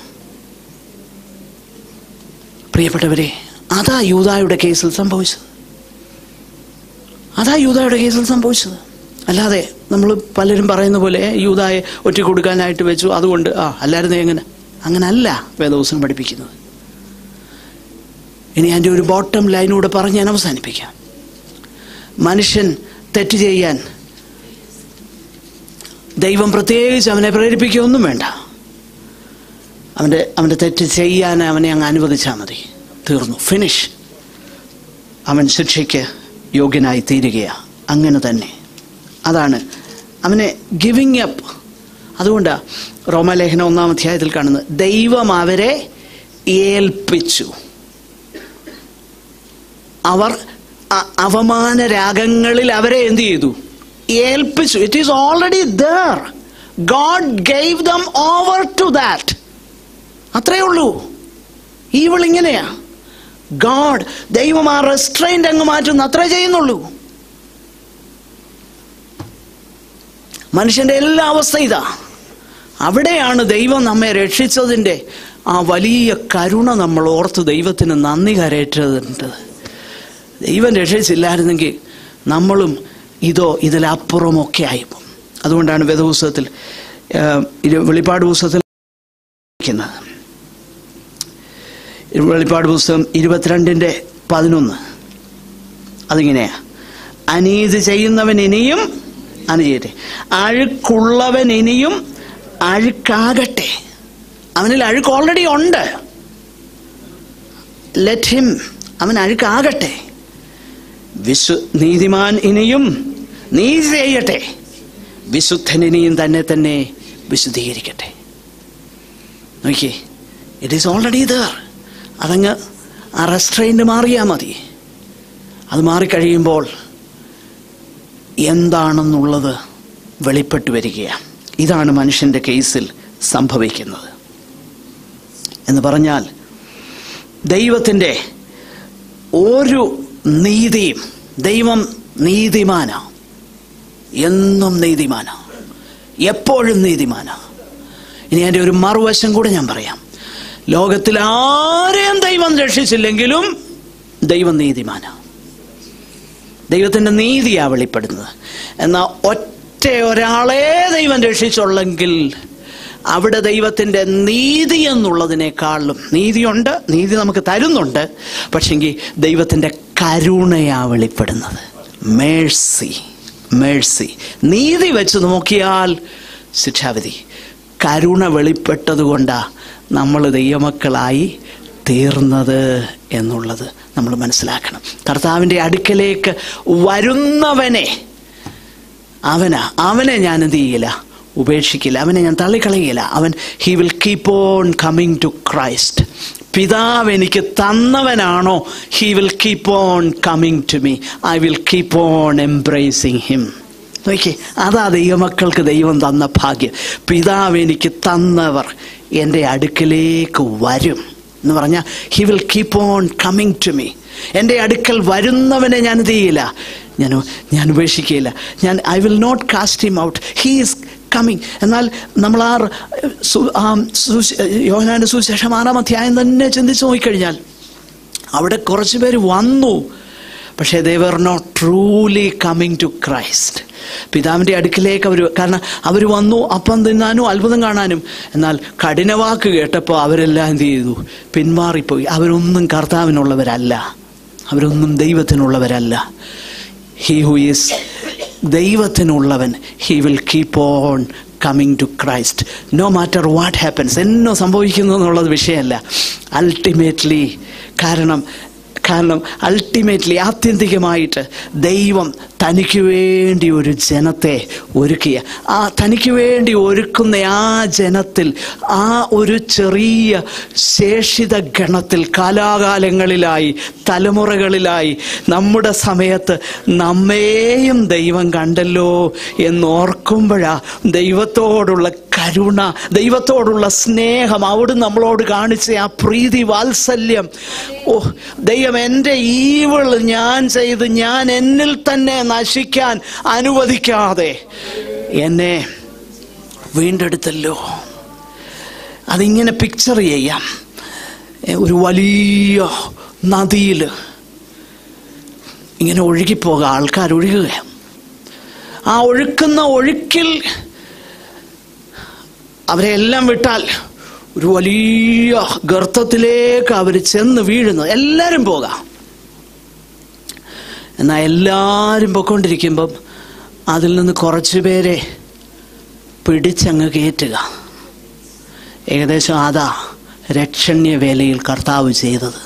പ്രിയപ്പെട്ടവരെ, അതാ യൂദായുടെ കേസിൽ സംഭവിച്ചത്. അല്ലാതെ നമ്മൾ പലരും പറയുന്ന പോലെ യൂദായെ ഒറ്റ കൊടുക്കാനായിട്ട് വെച്ചു, അതുകൊണ്ട് അല്ലായിരുന്നു. അങ്ങനല്ല വേദവസനം പഠിപ്പിക്കുന്നത്. ഇനി എൻ്റെ ഒരു ബോട്ടം ലൈനൂടെ പറഞ്ഞ് ഞാൻ അവസാനിപ്പിക്കാം. മനുഷ്യൻ തെറ്റ് ചെയ്യാൻ ദൈവം പ്രത്യേകിച്ച് അവനെ പ്രേരിപ്പിക്കുകയൊന്നും വേണ്ട. അവൻ്റെ തെറ്റ് ചെയ്യാൻ അവനെ അങ്ങ് അനുവദിച്ചാൽ മതി. തീർന്നു, ഫിനിഷ്. അവൻ ശിക്ഷയ്ക്ക് യോഗ്യനായി തീരുകയാണ്. അങ്ങനെ തന്നെ അതാണ് അവനെ ഗിവിങ് അപ്പ്. അതുകൊണ്ടാണ് റോമാലേഖനം 1-ാം അധ്യായത്തിൽ കാണുന്നത്, ദൈവം അവരെ ഏൽപ്പിച്ചു. അവർ അവമാന രാഗങ്ങളിൽ അവരെ എന്ത് ചെയ്തു? ഏൽപ്പിച്ചു. It is already there. God gave them over to that. അത്രയേ ഉള്ളൂ. ഈവിൾ ഇങ്ങനെയാ. ദൈവം ആ റെസ്ട്രെയിന്റ് അങ്ങ് മാറ്റുന്നു, അത്രേ ചെയ്യുന്നുള്ളൂ. മനുഷ്യന്റെ എല്ലാ അവസ്ഥ ഇതാ. അവിടെയാണ് ദൈവം നമ്മെ രക്ഷിച്ചതിൻ്റെ ആ വലിയ കരുണ നമ്മൾ ഓർത്ത് ദൈവത്തിന് നന്ദി കരയേറ്റതുണ്ട്. ദൈവം രക്ഷിച്ചില്ലായിരുന്നെങ്കിൽ നമ്മളും ഇതിലപ്പുറമൊക്കെ ആയിപ്പോൾ. അതുകൊണ്ടാണ് വേദപുസ്തകത്തിൽ, വെളിപ്പാട് പുസ്തകത്തിൽ വെളിപ്പാട് പുസ്തകം 22:11 അതിങ്ങനെയാ, അനീതി ചെയ്യുന്നവൻ ഇനിയും അനുചേരെ, അഴുക്കുള്ളവൻ ഇനിയും അഴുക്കാകട്ടെ. അവനിൽ അഴുക്ക് ഓൾറെഡി ഉണ്ട്. ലെറ്റ് ഹിം, അവൻ അഴുക്കാകട്ടെ. നീതിമാൻ ഇനിയും നീതി ചെയ്യട്ടെ. വിശുദ്ധൻ ഇനിയും തന്നെ വിശുദ്ധീകരിക്കട്ടെ. നോക്കിയേ, ഇറ്റ് ഈസ് ഓൾറെഡി ദർ. അതങ്ങ് ആ റെസ്ട്രെയിൻറ്റ് മാറിയാൽ മതി. അത് മാറിക്കഴിയുമ്പോൾ എന്താണെന്നുള്ളത് വെളിപ്പെട്ടു വരികയാണ്. ഇതാണ് മനുഷ്യൻ്റെ കേസിൽ സംഭവിക്കുന്നത്. എന്ന് പറഞ്ഞാൽ ദൈവത്തിൻ്റെ ഒരു നീതിയും, ദൈവം നീതിമാനാണ്, എന്നും നീതിമാനാണ്, എപ്പോഴും നീതിമാനാണ്. ഇനി എൻ്റെ ഒരു മറുവശം കൂടെ ഞാൻ പറയാം. ലോകത്തിൽ ആരെയും ദൈവം രക്ഷിച്ചില്ലെങ്കിലും ദൈവം നീതിമാനാണ്. ദൈവത്തിൻ്റെ നീതിയാണ് വെളിപ്പെടുന്നത്. എന്നാൽ ഒരാളെ ദൈവം രക്ഷിച്ചുള്ളെങ്കിൽ അവിടെ ദൈവത്തിൻ്റെ നീതി എന്നുള്ളതിനേക്കാളും നീതിയുണ്ട്, നീതി നമുക്ക് തരുന്നുണ്ട്. പക്ഷെങ്കിൽ ദൈവത്തിൻ്റെ കരുണയാണ് വെളിപ്പെടുന്നത്. മേഴ്സി. നീതി വെച്ച് നോക്കിയാൽ ശിക്ഷാവിധി. കരുണ വെളിപ്പെട്ടത് കൊണ്ടാണ് നമ്മൾ ദൈവമക്കളായി തീർന്നത് എന്നുള്ളത് നമ്മൾ മനസ്സിലാക്കണം. കർത്താവിൻ്റെ അടുക്കലേക്ക് വരുന്നവനെ അവനെ ഞാൻ എന്ത് ചെയ്യില്ല, ഉപേക്ഷിക്കില്ല. അവനെ ഞാൻ തള്ളിക്കളയില്ല. He will keep on coming to Christ. പിതാവ് എനിക്ക് തന്നവനാണോ, he will keep on coming to me. I will keep on embracing him. നോക്കിയേ, അതാ ദൈവമക്കൾക്ക് ദൈവം തന്ന ഭാഗ്യം. പിതാവ് എനിക്ക് തന്നവർ എൻ്റെ അടുക്കലേക്ക് വരും എന്ന് പറഞ്ഞാൽ he will keep on coming to me. എൻ്റെ അടുക്കൽ വരുന്നവനെ ഞാൻ എന്ത് ചെയ്യില്ല, ഞാൻ ഉപേക്ഷിക്കുകയില്ല. I will not cast him out, he is coming. എന്നാൽ നമ്മൾ യോഹന്നാന്റെ സുവിശേഷം 6-ാം അധ്യായം തന്നെ ചിന്തിച്ച് നോക്കിക്കഴിഞ്ഞാൽ അവിടെ കുറച്ച് പേര് വന്നു, പക്ഷേ they were not truly coming to Christ. പിതാവിൻ്റെ അടുക്കിലേക്ക് കാരണം അവർ വന്നു അപ്പം തിന്നാനും അത്ഭുതം കാണാനും. എന്നാൽ കഠിനവാക്ക് കേട്ടപ്പോൾ അവരെല്ലാം എന്ത് ചെയ്തു, പിന്മാറിപ്പോയി. അവരൊന്നും കർത്താവിനുള്ളവരല്ല, അവരൊന്നും ദൈവത്തിനുള്ളവരല്ല. ഹി ഹു ഈസ് ദൈവത്തിനുള്ളവൻ, he will keep on coming to Christ no matter what happens. എന്നോ സംഭവിക്കുന്നു എന്നുള്ളത് വിഷയമല്ല. അൾട്ടിമേറ്റ്ലി കാരണം അൾട്ടിമേറ്റ്ലി ആത്യന്തികമായിട്ട് ദൈവം തനിക്ക് വേണ്ടി ഒരു ജനത്തെ ഒരുക്കിയ, ആ തനിക്ക് വേണ്ടി ഒരുക്കുന്ന ആ ജനത്തിൽ, ആ ഒരു ചെറിയ ശേഷിത ഗണത്തിൽ കാലാകാലങ്ങളിലായി തലമുറകളിലായി നമ്മുടെ സമയത്ത് നമ്മെയും ദൈവം കണ്ടല്ലോ എന്നോർക്കുമ്പോഴാ ദൈവത്തോടുള്ള കരുണ, ദൈവത്തോടുള്ള സ്നേഹം, അവിടുന്ന് നമ്മളോട് കാണിച്ച ആ പ്രീതി, വാത്സല്യം. ഓ ദൈവം എൻ്റെ ഈവിൾ ഞാൻ ചെയ്ത് ഞാൻ എന്നിൽ തന്നെ നശിക്കാൻ അനുവദിക്കാതെ എന്നെ വീണ്ടെടുത്തല്ലോ. അതിങ്ങനെ പിക്ചർ ചെയ്യാം. ഒരു വലിയ നദിയിൽ ഇങ്ങനെ ഒഴുകിപ്പോകുക, ആൾക്കാർ ഒഴുകുക. ആ ഒഴുക്കുന്ന ഒഴുക്കിൽ അവരെ എല്ലാം വിട്ടാൽ ഒരു വലിയ ഗർത്തത്തിലേക്ക് അവർ ചെന്ന് വീഴുന്നു. എല്ലാവരും പോകാം. എന്നാൽ എല്ലാവരും പൊയ്ക്കൊണ്ടിരിക്കുമ്പം അതിൽ നിന്ന് കുറച്ച് പേരെ പിടിച്ചങ്ങ് കയറ്റുക. ഏകദേശം അതാ രക്ഷണ്യ വേലയിൽ കർത്താവ് ചെയ്തത്.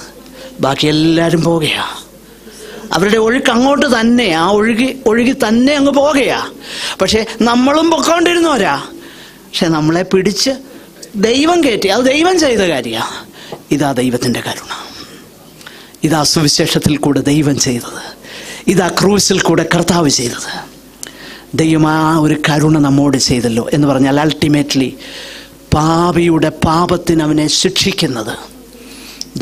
ബാക്കി എല്ലാവരും പോകുകയാ. അവരുടെ ഒഴുക്ക് അങ്ങോട്ട് തന്നെ, ആ ഒഴുകി തന്നെ അങ്ങ് പോകുകയാ. പക്ഷെ നമ്മളും പൊക്കോണ്ടിരുന്നവരാ. പക്ഷെ നമ്മളെ പിടിച്ച് ദൈവം കയറ്റി. അത് ദൈവം ചെയ്ത കാര്യമാണ്. ഇതാ ദൈവത്തിൻ്റെ കരുണ. ഇതാ സുവിശേഷത്തിൽ കൂടെ ദൈവം ചെയ്തത്. ഇതാ ക്രൂസിൽ കൂടെ കർത്താവ് ചെയ്തത്. ദൈവം ആ ഒരു കരുണ നമ്മോട് ചെയ്തല്ലോ എന്ന് പറഞ്ഞാൽ അൾട്ടിമേറ്റ്ലി പാപിയുടെ പാപത്തിന് അവനെ ശിക്ഷിക്കുന്നത്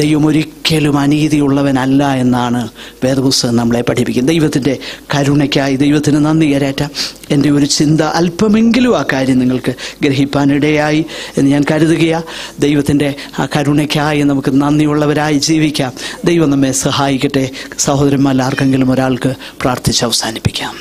ദൈവം ഒരിക്കലും അനീതിയുള്ളവനല്ല എന്നാണ് വേദപുസ്തകം നമ്മളെ പഠിപ്പിക്കുന്നത്. ദൈവത്തിൻ്റെ കരുണയ്ക്കായി ദൈവത്തിന് നന്ദി കരയറ്റാം. എൻ്റെ ഒരു ചിന്ത അല്പമെങ്കിലും ആ കാര്യം നിങ്ങൾക്ക് ഗ്രഹിപ്പാനിടയായി എന്ന് ഞാൻ കരുതുകയാണ്. ദൈവത്തിൻ്റെ ആ കരുണയ്ക്കായി നമുക്ക് നന്ദിയുള്ളവരായി ജീവിക്കാം. ദൈവം നമ്മെ സഹായിക്കട്ടെ. സഹോദരന്മാർ ആർക്കെങ്കിലും ഒരാൾക്ക് പ്രാർത്ഥിച്ച് അവസാനിപ്പിക്കാം.